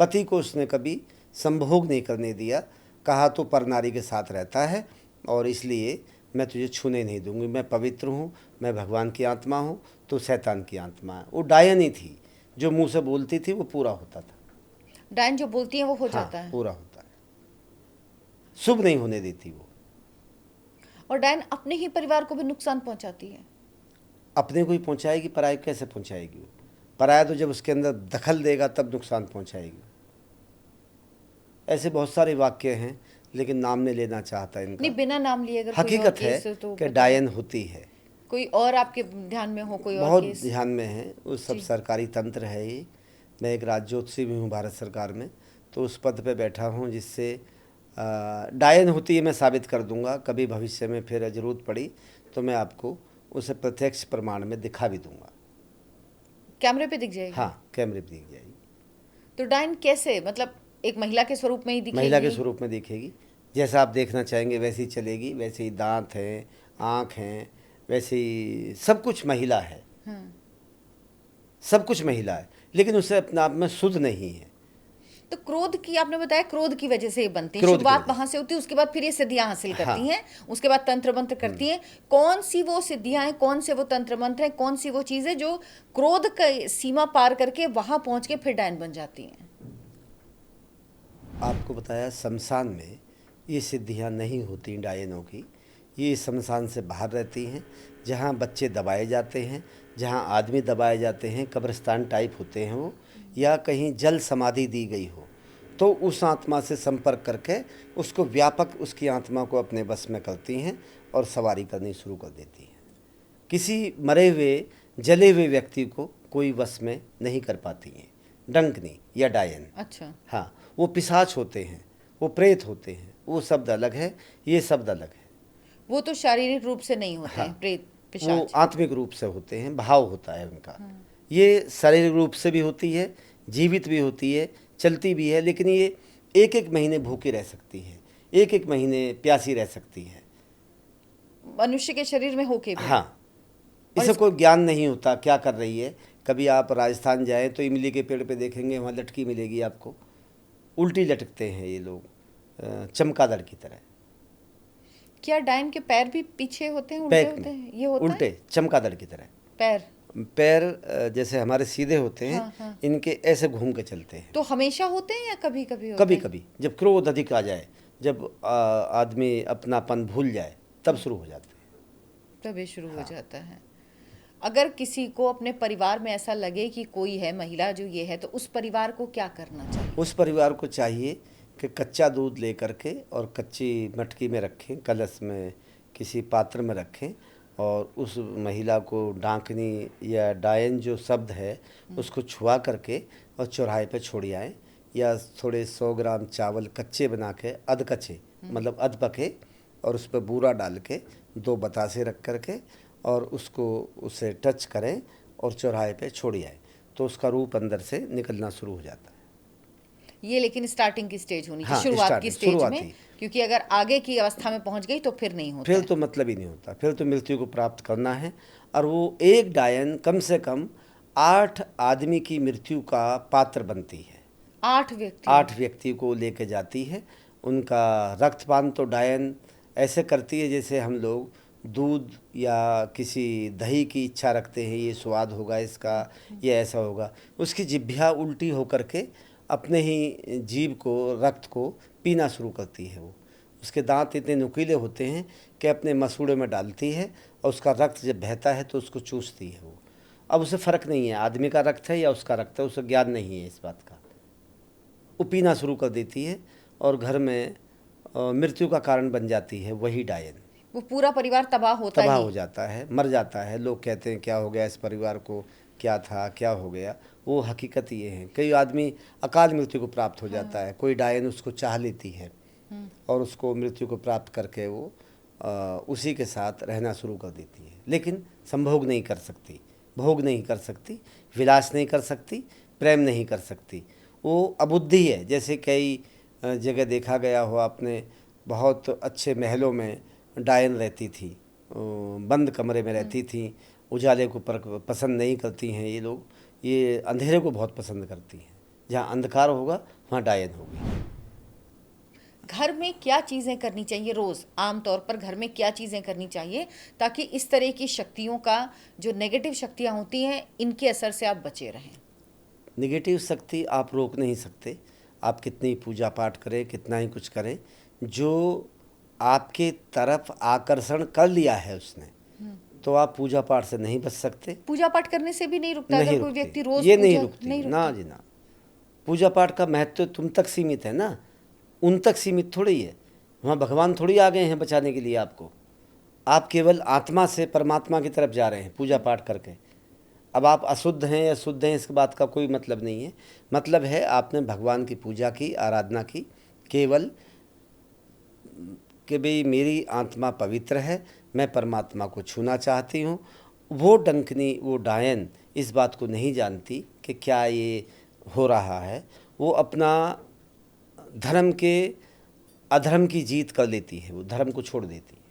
पति को उसने कभी संभोग नहीं करने दिया, कहा तो परनारी के साथ रहता है और इसलिए मैं तुझे छूने नहीं दूंगी, मैं पवित्र हूँ, मैं भगवान की आत्मा हूँ, तो शैतान की आत्मा है। वो डायन ही थी, जो मुंह से बोलती थी वो पूरा होता था। डायन जो बोलती है वो हो जाता हाँ, है? पूरा होता है, शुभ नहीं होने देती वो। और डायन अपने ही परिवार को भी नुकसान पहुंचाती है? अपने को ही पहुंचाएगी, पराये को कैसे पहुंचाएगी? वो पराया तो जब उसके अंदर दखल देगा तब नुकसान पहुंचाएगी। ऐसे बहुत सारे वाक्य हैं, लेकिन नाम नहीं लेना चाहता इनका। नहीं, बिना नाम लिए अगर कोई और हकीकत है केस तो कि डायन होती है। कोई और आपके ध्यान में हो कोई और बहुत केस? ध्यान में है, वो सब जी। सरकारी तंत्र है ये। मैं एक राज्योत्सवी भी हूँ भारत सरकार में, तो उस पद पे बैठा हूँ, जिससे डायन होती है मैं साबित कर दूंगा। कभी भविष्य में फिर जरूरत पड़ी तो मैं आपको उसे प्रत्यक्ष प्रमाण में दिखा भी दूंगा। कैमरे पे दिख जाएगी? हाँ, कैमरे पे दिख जाएगी। तो डायन कैसे, मतलब एक महिला के स्वरूप में ही दिखेगी? महिला के स्वरूप में दिखेगी, जैसा आप देखना चाहेंगे वैसे ही चलेगी, वैसे ही दांत हैं, आँख हैं, वैसे ही सब कुछ महिला है। सब कुछ महिला है, लेकिन उसे अपने आप में शुद्ध नहीं है। तो क्रोध की आपने बताया, क्रोध की वजह से ये बनती है, क्रोध की शुरुआत वजह वहां से होती है, उसके बाद फिर ये सिद्धियां हासिल करती हाँ। हैं, उसके बाद तंत्र मंत्र करती हैं। कौन सी वो सिद्धियां हैं, कौन से वो तंत्र मंत्र हैं, कौन सी वो चीजें जो क्रोध का सीमा पार करके वहां पहुंच के फिर डायन बन जाती हैं? आपको बताया शमशान में ये सिद्धियां नहीं होती डायनों की। ये शमशान से बाहर रहती हैं, जहाँ बच्चे दबाए जाते हैं, जहाँ आदमी दबाए जाते हैं, कब्रिस्तान टाइप होते हैं वो, या कहीं जल समाधि दी गई हो, तो उस आत्मा से संपर्क करके उसको व्यापक उसकी आत्मा को अपने बस में करती हैं और सवारी करनी शुरू कर देती हैं। किसी मरे हुए जले हुए व्यक्ति को कोई वश में नहीं कर पाती हैं डंकनी या डायन। अच्छा। हाँ, वो पिशाच होते हैं, वो प्रेत होते हैं, वो शब्द अलग है, ये शब्द अलग है। वो तो शारीरिक रूप से नहीं होते हैं, प्रेत वो पिशाच। आत्मिक रूप से होते हैं, भाव होता है उनका। ये शारीरिक रूप से भी होती है, जीवित भी होती है, चलती भी है, लेकिन ये एक एक महीने भूखी रह सकती है, एक एक महीने प्यासी रह सकती है। मनुष्य के शरीर में होके भी। हाँ, इसे कोई ज्ञान नहीं होता क्या कर रही है। कभी आप राजस्थान जाएं तो इमली के पेड़ पे देखेंगे, वहाँ लटकी मिलेगी आपको, उल्टी लटकते हैं ये लोग, चमगादड़ की तरह। क्या डायन के पैर भी पीछे होते हैं, उल्टे होते हैं? ये होता है उल्टे चमगादड़ की तरह। पैर पैर जैसे हमारे सीधे होते हैं, हाँ, हाँ। इनके ऐसे घूम के चलते हैं। तो हमेशा होते हैं या कभी कभी होते कभी हैं? कभी जब क्रोध अधिक आ जाए, जब आदमी अपनापन भूल जाए, तब शुरू हो जाते हैं। तभी शुरू हो जाता है। अगर किसी को अपने परिवार में ऐसा लगे कि कोई है महिला जो ये है, तो उस परिवार को क्या करना चाहिए? उस परिवार को चाहिए कि कच्चा दूध ले करके और कच्ची मटकी में रखें, कलश में किसी पात्र में रखें, और उस महिला को डांकनी या डायन जो शब्द है उसको छुआ करके और चौराहे पे छोड़ आएँ, या थोड़े 100 ग्राम चावल कच्चे बना के, अध कच्चे मतलब अध पके, और उस पर बूरा डाल के 2 बतासे रख करके और उसको उसे टच करें और चौराहे पे छोड़ आए, तो उसका रूप अंदर से निकलना शुरू हो जाता है। ये लेकिन स्टार्टिंग की स्टेज होनी चाहिए, हाँ, शुरुआत की स्टार्टिंग, स्टेज में, शुरुआती। क्योंकि अगर आगे की अवस्था में पहुंच गई तो फिर नहीं होता फिर है। तो मतलब ही नहीं होता, फिर तो मृत्यु को प्राप्त करना है। और वो एक डायन कम से कम 8 आदमी की मृत्यु का पात्र बनती है। 8 व्यक्ति को लेके जाती है। उनका रक्तपान तो डायन ऐसे करती है जैसे हम लोग दूध या किसी दही की इच्छा रखते हैं, ये स्वाद होगा इसका, ये ऐसा होगा। उसकी जिह्वा उल्टी होकर के अपने ही जीभ को, रक्त को पीना शुरू करती है। वो उसके दांत इतने नुकीले होते हैं कि अपने मसूड़े में डालती है, और उसका रक्त जब बहता है तो उसको चूसती है वो। अब उसे फ़र्क नहीं है आदमी का रक्त है या उसका रक्त है, उसे ज्ञान नहीं है इस बात का। वो पीना शुरू कर देती है और घर में मृत्यु का कारण बन जाती है वही डायन। वो पूरा परिवार तबाह होता तबाह ही। हो जाता है, मर जाता है। लोग कहते हैं क्या हो गया इस परिवार को, क्या था, क्या हो गया। वो हकीकत ये है। कई आदमी अकाल मृत्यु को प्राप्त हो जाता है, कोई डायन उसको चाह लेती है और उसको मृत्यु को प्राप्त करके वो उसी के साथ रहना शुरू कर देती है, लेकिन संभोग नहीं कर सकती, भोग नहीं कर सकती, विलास नहीं कर सकती, प्रेम नहीं कर सकती। वो अबुद्धि है। जैसे कई जगह देखा गया हो आपने, बहुत अच्छे महलों में डायन रहती थी, बंद कमरे में रहती थी, उजाले को पसंद नहीं करती हैं ये लोग, ये अंधेरे को बहुत पसंद करती हैं। जहाँ अंधकार होगा वहाँ डायन होगी। घर में क्या चीज़ें करनी चाहिए रोज़, आमतौर पर घर में क्या चीज़ें करनी चाहिए ताकि इस तरह की शक्तियों का, जो नेगेटिव शक्तियाँ होती हैं, इनके असर से आप बचे रहें? नेगेटिव शक्ति आप रोक नहीं सकते, आप कितनी पूजा पाठ करें, कितना ही कुछ करें, जो आपके तरफ आकर्षण कर लिया है उसने, तो आप पूजा पाठ से नहीं बच सकते। पूजा पाठ करने से भी नहीं रुकता? नहीं अगर कोई रुकती, व्यक्ति रोज ये पूजा नहीं रुकती, ना जी ना। पूजा पाठ का महत्व तुम तक सीमित है ना, उन तक सीमित थोड़ी है। वहाँ भगवान थोड़ी आ गए हैं बचाने के लिए आपको। आप केवल आत्मा से परमात्मा की तरफ जा रहे हैं पूजा पाठ करके। अब आप अशुद्ध हैं या शुद्ध हैं इसके बात का कोई मतलब नहीं है। मतलब है आपने भगवान की पूजा की, आराधना की, केवल कि भाई मेरी आत्मा पवित्र है, मैं परमात्मा को छूना चाहती हूँ। वो डंकनी, वो डायन इस बात को नहीं जानती कि क्या ये हो रहा है। वो अपना धर्म के अधर्म की जीत कर लेती है, वो धर्म को छोड़ देती है,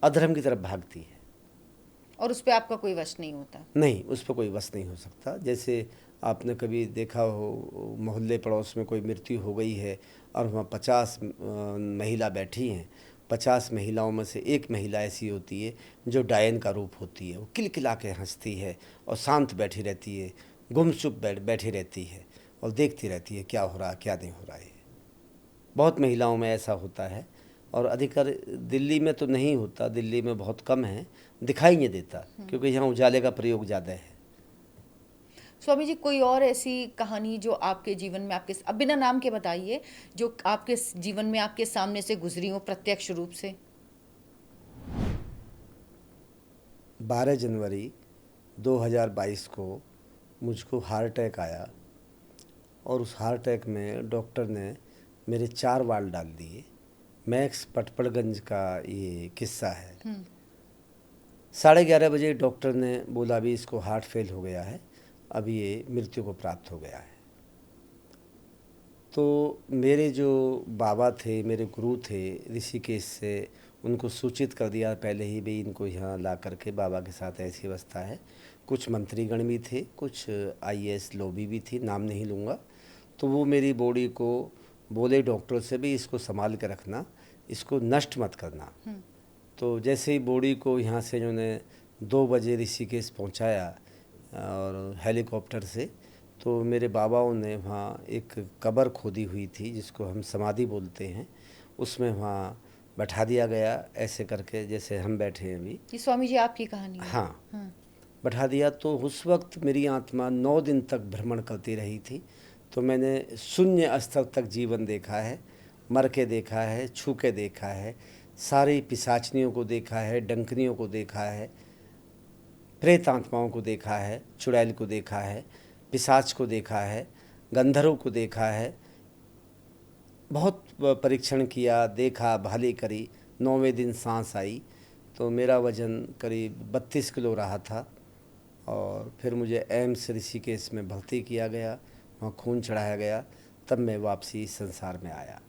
अधर्म की तरफ भागती है। और उस पर आपका कोई वश नहीं होता? नहीं, उस पर कोई वश नहीं हो सकता। जैसे आपने कभी देखा हो मोहल्ले पड़ोस में कोई मृत्यु हो गई है और वहाँ 50 महिला बैठी हैं, 50 महिलाओं में से एक महिला ऐसी होती है जो डायन का रूप होती है। वो किलकिला के हंसती है और शांत बैठी रहती है, गुमसुम बैठी रहती है और देखती रहती है क्या हो रहा क्या नहीं हो रहा है। बहुत महिलाओं में ऐसा होता है और अधिकतर दिल्ली में तो नहीं होता, दिल्ली में बहुत कम है, दिखाई नहीं देता क्योंकि यहाँ उजाले का प्रयोग ज़्यादा है। स्वामी जी, कोई और ऐसी कहानी जो आपके जीवन में आपके, अब बिना नाम के बताइए, जो आपके जीवन में आपके सामने से गुजरी हो प्रत्यक्ष रूप से। 12 जनवरी 2022 को मुझको हार्ट अटैक आया और उस हार्ट अटैक में डॉक्टर ने मेरे 4 वाल्व डाल दिए। मैक्स पटपड़गंज का ये किस्सा है। 11:30 बजे डॉक्टर ने बोला अभी इसको हार्ट फेल हो गया है, अब ये मृत्यु को प्राप्त हो गया है। तो मेरे जो बाबा थे, मेरे गुरु थे ऋषिकेश से, उनको सूचित कर दिया पहले ही भी इनको यहाँ ला करके, बाबा के साथ ऐसी अवस्था है। कुछ मंत्रीगण भी थे, कुछ IAS लॉबी भी थी, नाम नहीं लूँगा। तो वो मेरी बॉडी को बोले डॉक्टर से भी इसको संभाल के रखना, इसको नष्ट मत करना। तो जैसे ही बॉडी को यहाँ से उन्होंने 2 बजे ऋषिकेश पहुँचाया और हेलीकॉप्टर से, तो मेरे बाबाओं ने वहाँ एक कब्र खोदी हुई थी जिसको हम समाधि बोलते हैं, उसमें वहाँ बैठा दिया गया ऐसे करके जैसे हम बैठे हैं अभी। ये स्वामी जी आपकी कहानी है? हाँ, बैठा दिया। तो उस वक्त मेरी आत्मा 9 दिन तक भ्रमण करती रही थी। तो मैंने शून्य स्तर तक जीवन देखा है, मर के देखा है, छू के देखा है, सारी पिशाचनियों को देखा है, डंकनियों को देखा है, प्रेत आत्माओं को देखा है, चुड़ैल को देखा है, पिशाच को देखा है, गंधर्व को देखा है। बहुत परीक्षण किया, देखा, भाली करी। 9वें दिन सांस आई तो मेरा वज़न करीब 32 किलो रहा था और फिर मुझे एम्स ऋषिकेश में भर्ती किया गया, वहाँ खून चढ़ाया गया, तब मैं वापसी इस संसार में आया।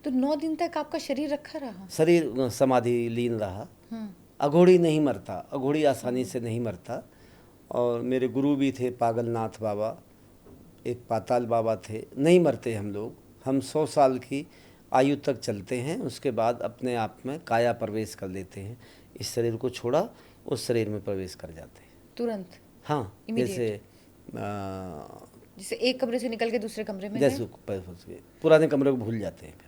तो 9 दिन तक आपका शरीर रखा रहा? शरीर समाधि लीन रहा। अघोड़ी नहीं मरता, अघोड़ी आसानी से नहीं मरता। और मेरे गुरु भी थे पागलनाथ बाबा, एक पाताल बाबा थे, नहीं मरते हम लोग। हम 100 साल की आयु तक चलते हैं, उसके बाद अपने आप में काया प्रवेश कर लेते हैं। इस शरीर को छोड़ा उस शरीर में प्रवेश कर जाते हैं तुरंत। हाँ, जैसे एक कमरे से निकल के दूसरे कमरे में जैसे पुराने कमरे को भूल जाते हैं। फिर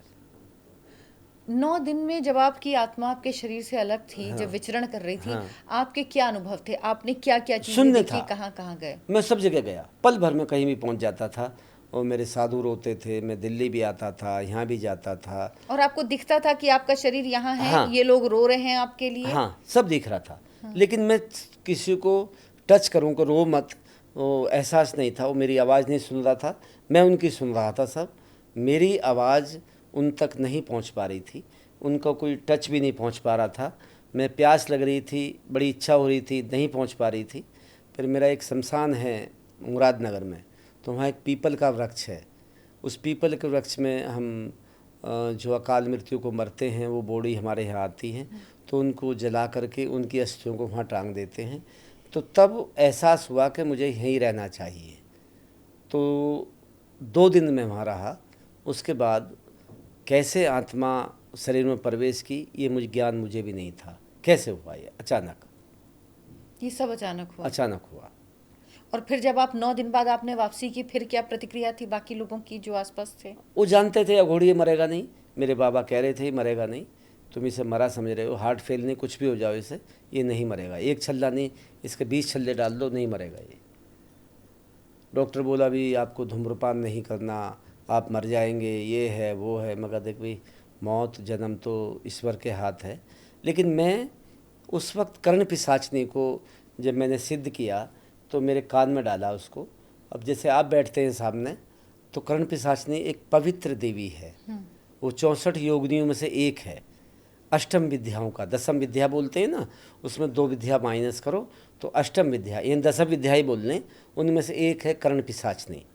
9 दिन में जब आपकी आत्मा आपके शरीर से अलग थी, हाँ, जब विचरण कर रही थी, हाँ, आपके क्या अनुभव थे? आपने क्या क्या चीजें शून्य देखी? था। कहाँ कहाँ गए? मैं सब जगह गया, पल भर में कहीं भी पहुंच जाता था और मेरे साधु रोते थे। मैं दिल्ली भी आता था, यहाँ भी जाता था। और आपको दिखता था कि आपका शरीर यहाँ है? हाँ, ये लोग रो रहे हैं आपके लिए? हाँ, सब दिख रहा था। लेकिन मैं किसी को टच करूँ को रो मत, वो एहसास नहीं था। वो मेरी आवाज़ नहीं सुन रहा था, मैं उनकी सुन रहा था। सब मेरी आवाज़ उन तक नहीं पहुंच पा रही थी, उनका कोई टच भी नहीं पहुंच पा रहा था। मैं प्यास लग रही थी, बड़ी इच्छा हो रही थी, नहीं पहुंच पा रही थी। फिर मेरा एक शमशान है मुरादनगर में, तो वहाँ एक पीपल का वृक्ष है। उस पीपल के वृक्ष में हम जो अकाल मृत्यु को मरते हैं वो बॉडी हमारे यहाँ आती हैं, तो उनको जला करके उनकी अस्थियों को वहाँ टांग देते हैं। तो तब एहसास हुआ कि मुझे यहीं रहना चाहिए। तो 2 दिन में वहाँ रहा। उसके बाद कैसे आत्मा शरीर में प्रवेश की ये ज्ञान मुझे भी नहीं था। कैसे हुआ ये? अचानक, ये सब अचानक हुआ? अचानक हुआ। और फिर जब आप 9 दिन बाद आपने वापसी की, फिर क्या प्रतिक्रिया थी बाकी लोगों की जो आसपास थे? वो जानते थे अघोड़ी मरेगा नहीं। मेरे बाबा कह रहे थे मरेगा नहीं, तुम इसे मरा समझ रहे हो, हार्ट फेल नहीं, कुछ भी हो जाओ इसे, ये नहीं मरेगा। एक छल्ला नहीं, इसके 20 छल्ले डाल दो, नहीं मरेगा ये। डॉक्टर बोला भी आपको धूम्रपान नहीं करना, आप मर जाएंगे, ये है वो है। मगर देख भाई, मौत जन्म तो ईश्वर के हाथ है। लेकिन मैं उस वक्त कर्ण पिशाचनी को जब मैंने सिद्ध किया तो मेरे कान में डाला उसको। अब जैसे आप बैठते हैं सामने, तो कर्ण पिशाचनी एक पवित्र देवी है। वो 64 योगिनियों में से एक है। अष्टम विद्याओं का, 10वीं विद्या बोलते हैं ना, उसमें 2 विद्या माइनस करो तो अष्टम विद्या, यानी 10 विद्या ही बोल लें, उनमें से एक है कर्ण पिशाचनी।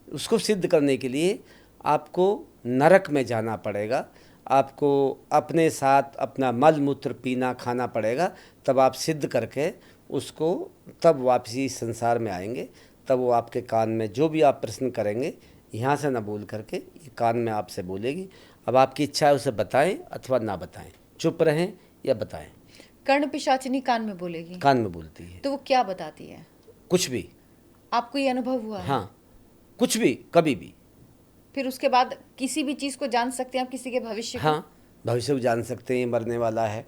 उसको सिद्ध करने के लिए आपको नरक में जाना पड़ेगा, आपको अपने साथ अपना मल मूत्र पीना खाना पड़ेगा, तब आप सिद्ध करके उसको तब वापसी इस संसार में आएंगे, तब वो आपके कान में जो भी आप प्रश्न करेंगे यहाँ से ना बोल करके ये कान में आपसे बोलेगी। अब आपकी इच्छा है उसे बताएं अथवा ना बताएं, चुप रहें या बताएं। कर्ण पिशाचिनी कान में बोलेगी? कान में बोलती है। तो वो क्या बताती है? कुछ भी। आपको ये अनुभव हुआ है? हाँ, कुछ भी, कभी भी। फिर उसके बाद किसी भी चीज़ को जान सकते हैं आप, किसी के भविष्य को? हाँ, भविष्य को जान सकते हैं। ये मरने वाला है,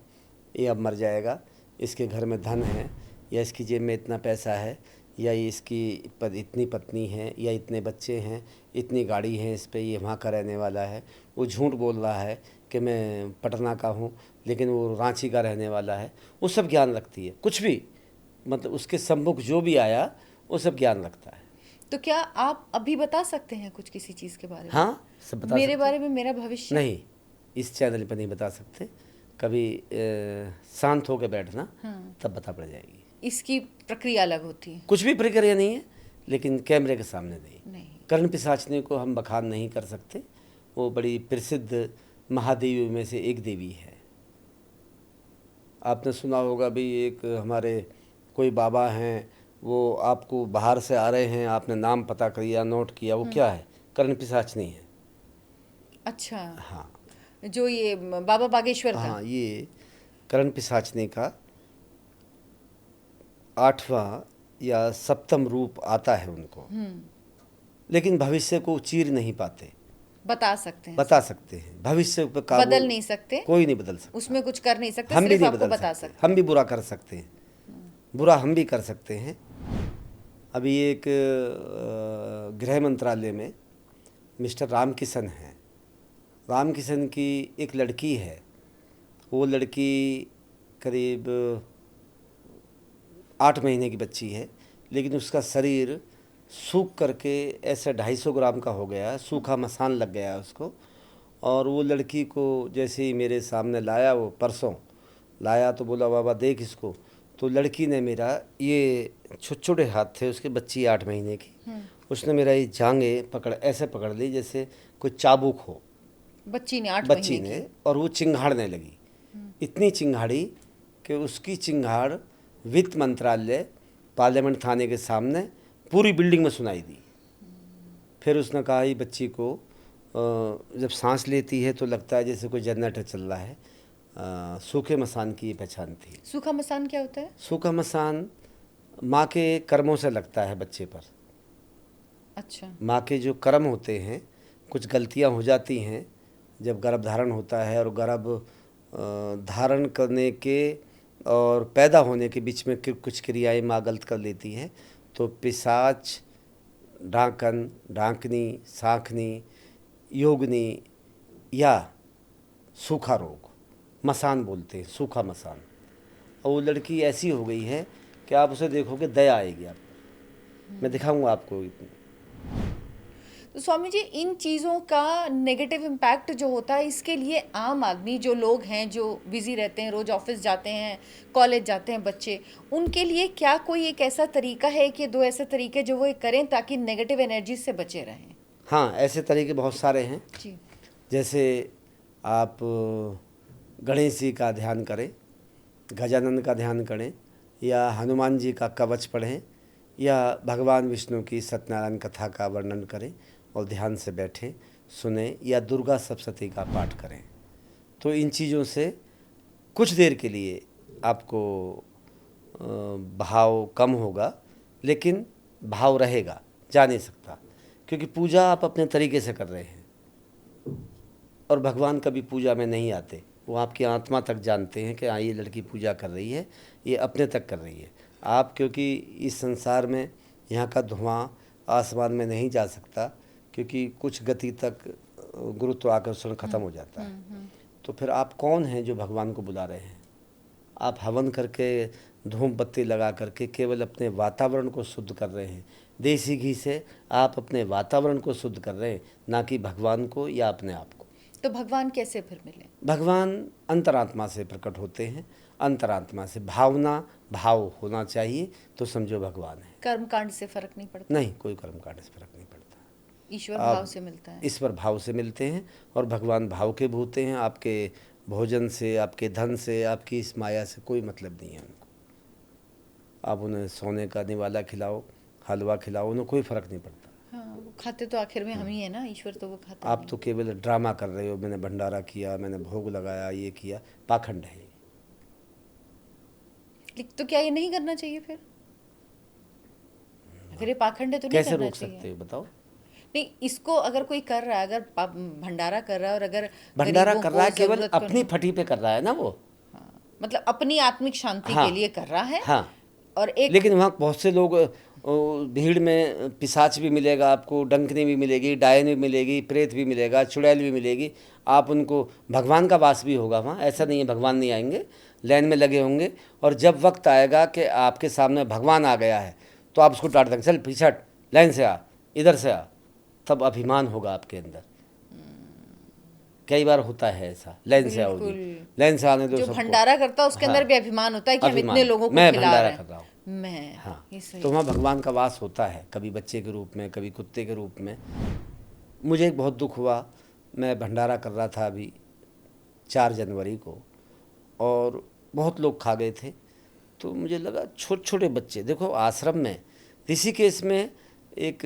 ये अब मर जाएगा, इसके घर में धन है, या इसकी जेब में इतना पैसा है, या ये इसकी इतनी पत्नी है, या इतने बच्चे हैं, इतनी गाड़ी है इस पे, ये वहाँ का रहने वाला है। वो झूठ बोल रहा है कि मैं पटना का हूँ लेकिन वो रांची का रहने वाला है। वो सब ज्ञान रखती है, कुछ भी, मतलब उसके सम्मुख जो भी आया वो सब ज्ञान रखता है। तो क्या आप अभी बता सकते हैं कुछ किसी चीज़ के बारे में? हाँ, सब बता मेरे सकते बारे में, मेरा भविष्य? नहीं, इस चैनल पर नहीं बता सकते। कभी शांत होकर बैठना, हाँ। तब बता पड़ जाएगी। इसकी प्रक्रिया अलग होती है? कुछ भी प्रक्रिया नहीं है, लेकिन कैमरे के सामने नहीं। नहीं। कर्ण पिशाचिनी को हम बखान नहीं कर सकते। वो बड़ी प्रसिद्ध महादेवियों में से एक देवी है। आपने सुना होगा भी, एक हमारे कोई बाबा हैं, वो आपको बाहर से आ रहे हैं, आपने नाम पता किया, नोट किया, वो क्या है? कर्ण पिशाचिनी है। अच्छा। हाँ, जो ये बाबा बागेश्वर का? हाँ, ये कर्ण पिशाचिनी का 8वां या 7वां रूप आता है उनको, लेकिन भविष्य को चीर नहीं पाते। बता सकते हैं? बता सकते हैं, भविष्य पे काबू बदल नहीं सकते? कोई नहीं बदल सकता। उसमें कुछ कर नहीं सकते, हम भी सिर्फ नहीं आपको बदल बता सकते। सकते। हम भी बुरा कर सकते हैं, बुरा हम भी कर सकते हैं। अभी एक गृह मंत्रालय में मिस्टर रामकिशन हैं। रामकिशन की एक लड़की है। वो लड़की करीब 8 महीने की बच्ची है, लेकिन उसका शरीर सूख करके ऐसे 250 ग्राम का हो गया, सूखा मसान लग गया उसको। और वो लड़की को जैसे ही मेरे सामने लाया, वो परसों लाया, तो बोला बाबा देख इसको। तो लड़की ने मेरा, ये छोटे छोटे हाथ थे उसके, बच्ची 8 महीने की, उसने मेरा ये जांघे ऐसे पकड़ ली जैसे कोई चाबुक हो। बच्ची ने 8 बच्ची महीने ने, और वो चिंघाड़ने लगी। इतनी चिंघाड़ी कि उसकी चिंघाड़ वित्त मंत्रालय, पार्लियामेंट थाने के सामने पूरी बिल्डिंग में सुनाई दी। फिर उसने कहा ये बच्ची को जब सांस लेती है तो लगता है जैसे कोई जनरेटर चल रहा है। सूखे मसान की ये पहचान थी। सूखा मसान क्या होता है? सूखा मसान माँ के कर्मों से लगता है बच्चे पर। अच्छा। माँ के जो कर्म होते हैं, कुछ गलतियाँ हो जाती हैं जब गर्भ धारण होता है, और गर्भ धारण करने के और पैदा होने के बीच में कुछ क्रियाएं माँ गलत कर लेती हैं, तो पिशाच, डाकन, डाकनी, साखनी, योगनी या सूखा रोग, मसान बोलते हैं, सूखा मसान। और वो लड़की ऐसी हो गई है कि आप उसे देखोगे दया आएगी आपको। मैं दिखाऊंगा आपको। तो स्वामी जी, इन चीज़ों का नेगेटिव इम्पैक्ट जो होता है, इसके लिए आम आदमी, जो लोग हैं जो बिजी रहते हैं, रोज ऑफिस जाते हैं, कॉलेज जाते हैं बच्चे, उनके लिए क्या कोई एक ऐसा तरीका है कि 2 ऐसे तरीके जो वो करें ताकि नेगेटिव एनर्जी से बचे रहें? हाँ, ऐसे तरीके बहुत सारे हैं जी। जैसे आप गणेश जी का ध्यान करें, गजानन का ध्यान करें, या हनुमान जी का कवच पढ़ें, या भगवान विष्णु की सत्यनारायण कथा का वर्णन करें और ध्यान से बैठें, सुने, या दुर्गा सप्तशती का पाठ करें। तो इन चीज़ों से कुछ देर के लिए आपको भाव कम होगा, लेकिन भाव रहेगा, जा नहीं सकता, क्योंकि पूजा आप अपने तरीके से कर रहे हैं और भगवान कभी पूजा में नहीं आते। वो आपकी आत्मा तक जानते हैं कि हाँ ये लड़की पूजा कर रही है, ये अपने तक कर रही है। आप, क्योंकि इस संसार में यहाँ का धुआं आसमान में नहीं जा सकता, क्योंकि कुछ गति तक गुरुत्वाकर्षण खत्म हो जाता है। तो फिर आप कौन हैं जो भगवान को बुला रहे हैं? आप हवन करके, धूप बत्ती लगा करके केवल अपने वातावरण को शुद्ध कर रहे हैं। देसी घी से आप अपने वातावरण को शुद्ध कर रहे हैं, ना कि भगवान को या अपने आप को। तो भगवान कैसे फिर मिले? भगवान अंतरात्मा से प्रकट होते हैं, अंतरात्मा से। भाव होना चाहिए तो समझो भगवान है। कर्मकांड से फर्क नहीं पड़ता? नहीं, कोई कर्मकांड से फर्क नहीं पड़ता। ईश्वर भाव से मिलता है। ईश्वर भाव से मिलते हैं, और भगवान भाव के भूते हैं। आपके भोजन से, आपके धन से, आपकी इस माया से कोई मतलब नहीं है उनको। आप उन्हें सोने का निवाला खिलाओ, हलवा खिलाओ, उन्हें कोई फर्क नहीं पड़ता। हाँ, वो खाते तो आखिर में हम ही है ना, ईश्वर तो वो खाता आप तो केवल ड्रामा कर रहे हो, मैंने भंडारा किया, मैंने भोग लगाया, ये किया, पाखंड है। तो क्या ये नहीं करना चाहिए फिर? अगर ये पाखंड है तो नहीं कैसे करना रोक चाहिए। सकते हो बताओ? नहीं, इसको अगर कोई कर रहा है, अगर भंडारा कर रहा है और अगर भंडारा गरीबों कर को, रहा है, केवल जरूरत को अपनी नहीं, फटी पे कर रहा है ना वो। हाँ, मतलब अपनी आत्मिक शांति हाँ के लिए कर रहा है। हाँ। और एक लेकिन वहाँ बहुत से लोग, भीड़ में पिशाच भी मिलेगा आपको, डंकनी भी मिलेगी, डायन भी मिलेगी, प्रेत भी मिलेगा, चुड़ैल भी मिलेगी। आप उनको, भगवान का वास भी होगा वहाँ, ऐसा नहीं है भगवान नहीं आएंगे, लाइन में लगे होंगे। और जब वक्त आएगा कि आपके सामने भगवान आ गया है, तो आप उसको डांट देंगे, चल पीछे हट, लाइन से आ, इधर से आ। तब अभिमान होगा आपके अंदर। कई बार होता है ऐसा, लाइन से आओगी, बिल्कुल। लाइन से आने दो जो सबको। भंडारा करता है उसके हाँ, अंदर भी अभिमान होता है कि हम अभिमान, इतने लोगों को मैं खिला भंडारा रहे कर रहा हूँ। हैं। मैं हाँ, ये सही। तो वहाँ भगवान का वास होता है, कभी बच्चे के रूप में, कभी कुत्ते के रूप में। मुझे एक बहुत दुख हुआ, मैं भंडारा कर रहा था अभी 4 जनवरी को, और बहुत लोग खा गए थे। तो मुझे लगा छोटे छोटे बच्चे, देखो आश्रम में ऋषिकेश में एक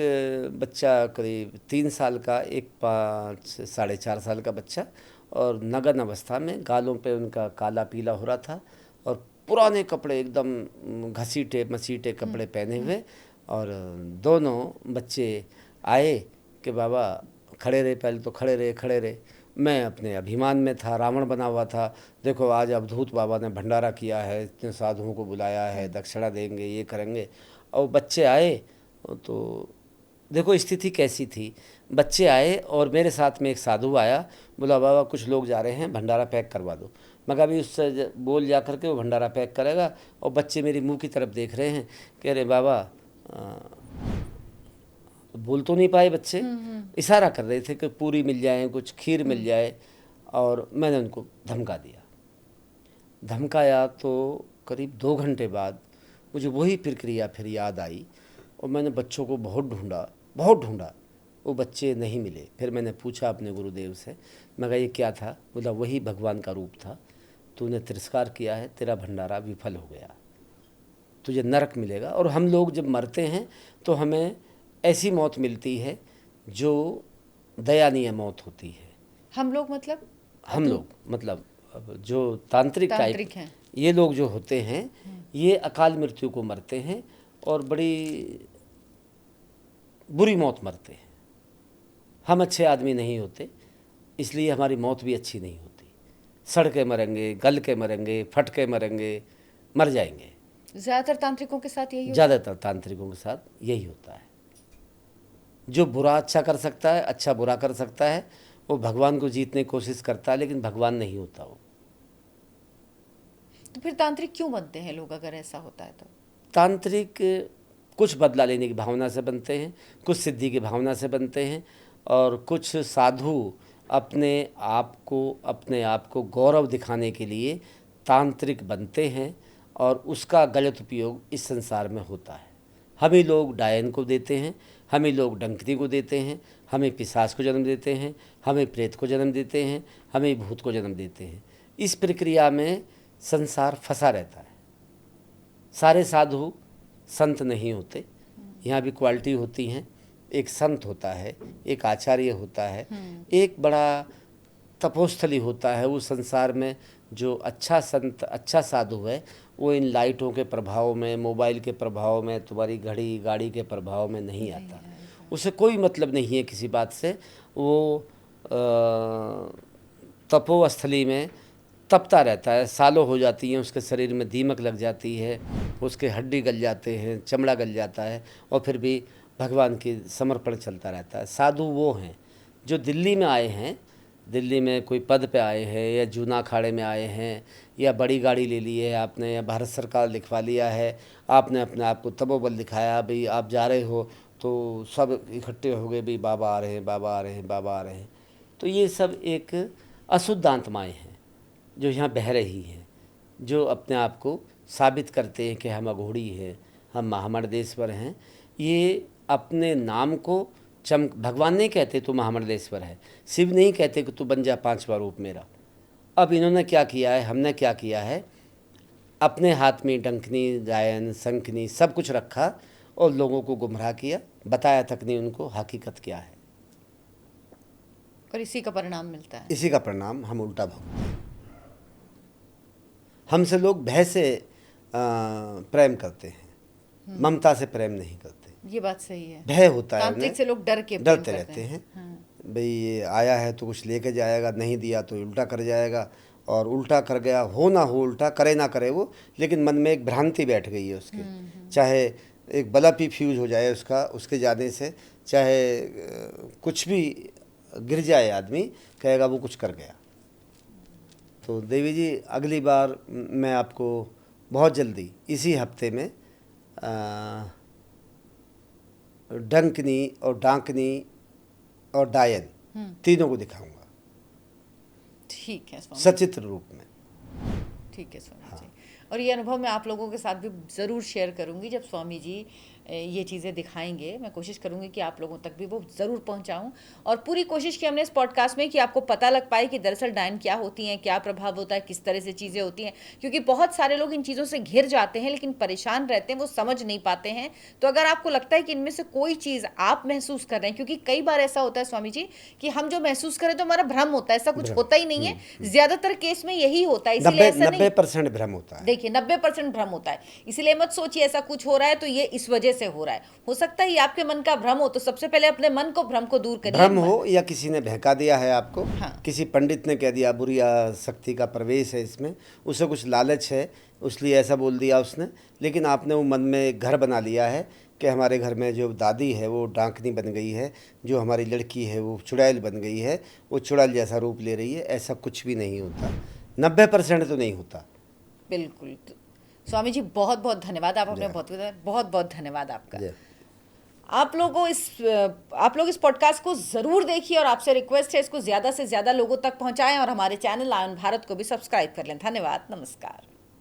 बच्चा करीब 3 साल का, एक 5 साढ़े 4 साल का बच्चा, और नगन अवस्था में, गालों पे उनका काला पीला हो रहा था, और पुराने कपड़े एकदम घसीटे मसीटे कपड़े पहने हुए। और दोनों बच्चे आए कि बाबा खड़े रहे, पहले तो खड़े रहे। मैं अपने अभिमान में था, रावण बना हुआ था, देखो आज अवधूत बाबा ने भंडारा किया है, इतने साधुओं को बुलाया है, दक्षिणा देंगे, ये करेंगे। और बच्चे आए तो देखो स्थिति कैसी थी। बच्चे आए और मेरे साथ में एक साधु आया, बोला बाबा कुछ लोग जा रहे हैं, भंडारा पैक करवा दो। मगर अभी उससे बोल जा करके वो भंडारा पैक करेगा, और बच्चे मेरे मुंह की तरफ देख रहे हैं, कह रहे बाबा, बोल तो नहीं पाए बच्चे, इशारा कर रहे थे कि पूरी मिल जाए, कुछ खीर मिल जाए। और मैंने उनको धमका दिया। धमकाया तो करीब 2 घंटे बाद मुझे वही प्रक्रिया फिर याद आई, और मैंने बच्चों को बहुत ढूंढा, वो बच्चे नहीं मिले। फिर मैंने पूछा अपने गुरुदेव से, मैं कहा ये क्या था? बोला वही भगवान का रूप था, तूने तिरस्कार किया है, तेरा भंडारा विफल हो गया, तुझे नरक मिलेगा। और हम लोग जब मरते हैं तो हमें ऐसी मौत मिलती है जो दयानीय मौत होती है। हम लोग मतलब अब जो तांत्रिक टाइप हैं, ये लोग जो होते हैं, ये अकाल मृत्यु को मरते हैं, और बड़ी बुरी मौत मरते हैं। हम अच्छे आदमी नहीं होते, इसलिए हमारी मौत भी अच्छी नहीं होती। सड़ के मरेंगे, गल के मरेंगे, फट के मरेंगे, मर जाएंगे। ज़्यादातर तांत्रिकों के साथ यही होता है। ज़्यादातर तांत्रिकों के साथ यही होता है। जो बुरा अच्छा कर सकता है, अच्छा बुरा कर सकता है, वो भगवान को जीतने की कोशिश करता है, लेकिन भगवान नहीं होता वो। तो फिर तांत्रिक क्यों बनते हैं लोग, अगर ऐसा होता है तो? तांत्रिक कुछ बदला लेने की भावना से बनते हैं, कुछ सिद्धि की भावना से बनते हैं, और कुछ साधु अपने आप को गौरव दिखाने के लिए तांत्रिक बनते हैं, और उसका गलत उपयोग इस संसार में होता है। हम ही लोग डायन को देते हैं, हम ही लोग डंकनी को देते हैं, हमें पिशाच को जन्म देते हैं, हमें प्रेत को जन्म देते हैं, हमें भूत को जन्म देते हैं। इस प्रक्रिया में संसार फंसा रहता है। सारे साधु संत नहीं होते, यहाँ भी क्वालिटी होती हैं। एक संत होता है, एक आचार्य होता है, एक बड़ा तपोस्थली होता है। उस संसार में जो अच्छा संत, अच्छा साधु है, वो इन लाइटों के प्रभाव में, मोबाइल के प्रभाव में, तुम्हारी घड़ी गाड़ी के प्रभाव में नहीं आता। उसे कोई मतलब नहीं है किसी बात से। वो तपोस्थली में तपता रहता है, सालों हो जाती हैं, उसके शरीर में दीमक लग जाती है, उसके हड्डी गल जाते हैं, चमड़ा गल जाता है, और फिर भी भगवान की समर्पण चलता रहता है। साधु वो हैं जो दिल्ली में आए हैं, दिल्ली में कोई पद पे आए हैं, या जूना अखाड़े में आए हैं, या बड़ी गाड़ी ले ली है आपने, या भारत सरकार लिखवा लिया है, आपने अपने आप को तपोबल दिखाया, भाई आप जा रहे हो तो सब इकट्ठे हो गए, भाई बाबा आ रहे हैं, बाबा आ रहे हैं, बाबा आ रहे हैं। तो ये सब एक अशुद्ध आत्माएँ हैं जो यहाँ बह रही हैं, जो अपने आप को साबित करते हैं कि हम अघोड़ी हैं, हम महामंडलेश्वर हैं। ये अपने नाम को भगवान नहीं कहते तू महामंडलेश्वर है, शिव नहीं कहते कि तू बन जा 5वां रूप मेरा। अब इन्होंने क्या किया है, हमने क्या किया है, अपने हाथ में डंकनी, गायन, शंखनी सब कुछ रखा, और लोगों को गुमराह किया, बताया तक नहीं उनको हकीकत क्या है। और इसी का परिणाम मिलता है। इसी का परिणाम हम उल्टा भुगतते हैं। हमसे लोग भय से प्रेम करते हैं, ममता से प्रेम नहीं करते। ये बात सही है। भय होता है, तांत्रिक से लोग डरते रहते हैं। भाई ये आया है तो कुछ लेके जाएगा, नहीं दिया तो उल्टा कर जाएगा, और उल्टा कर गया, हो ना हो उल्टा, करे ना करे वो, लेकिन मन में एक भ्रांति बैठ गई है उसके। चाहे एक बल्ब ही फ्यूज हो जाए उसका, उसके जाने से, चाहे कुछ भी गिर जाए, आदमी कहेगा वो कुछ कर गया। तो देवी जी, अगली बार मैं आपको बहुत जल्दी इसी हफ्ते में डंकनी और डांकनी और डायन तीनों को दिखाऊंगा। ठीक है स्वामी, सचित्र रूप में। ठीक है स्वामी जी। और ये अनुभव मैं आप लोगों के साथ भी ज़रूर शेयर करूंगी जब स्वामी जी ये चीज़ें दिखाएंगे। मैं कोशिश करूंगी कि आप लोगों तक भी वो ज़रूर पहुंचाऊं, और पूरी कोशिश की हमने इस पॉडकास्ट में कि आपको पता लग पाए कि दरअसल डायन क्या होती हैं, क्या प्रभाव होता है, किस तरह से चीज़ें होती हैं। क्योंकि बहुत सारे लोग इन चीज़ों से घिर जाते हैं लेकिन परेशान रहते हैं, वो समझ नहीं पाते हैं। तो अगर आपको लगता है कि इनमें से कोई चीज़ आप महसूस कर रहे हैं, क्योंकि कई बार ऐसा होता है स्वामी जी कि हम जो महसूस करें तो हमारा भ्रम होता है, ऐसा कुछ होता ही नहीं है। ज़्यादातर केस में यही होता है, इसीलिए ऐसा नहीं। 90% भ्रम होता है। देखिए 90% भ्रम होता है, इसलिए मत सोचिए ऐसा कुछ हो रहा है तो ये इस वजह से हो रहा है। हो सकता है ये आपके मन का भ्रम हो, तो सबसे पहले अपने मन को भ्रम को दूर करिए। भ्रम हो या किसी ने बहका दिया है आपको, हाँ। किसी पंडित ने कह दिया बुरी शक्ति का प्रवेश है इसमें, उसे कुछ लालच है इसलिए ऐसा बोल दिया उसने, लेकिन आपने वो मन में एक घर बना लिया है कि हमारे घर में जो दादी है वो डांकनी बन गई है, जो हमारी लड़की है वो चुड़ैल बन गई है, वो चुड़ैल जैसा रूप ले रही है। ऐसा कुछ भी नहीं होता, 90% तो नहीं होता। बिल्कुल। तो स्वामी जी बहुत बहुत धन्यवाद, आप अपने बहुत बहुत धन्यवाद आपका। आप लोग इस पॉडकास्ट को ज़रूर देखिए, और आपसे रिक्वेस्ट है इसको ज़्यादा से ज़्यादा लोगों तक पहुंचाएं, और हमारे चैनल आयन भारत को भी सब्सक्राइब कर लें। धन्यवाद, नमस्कार।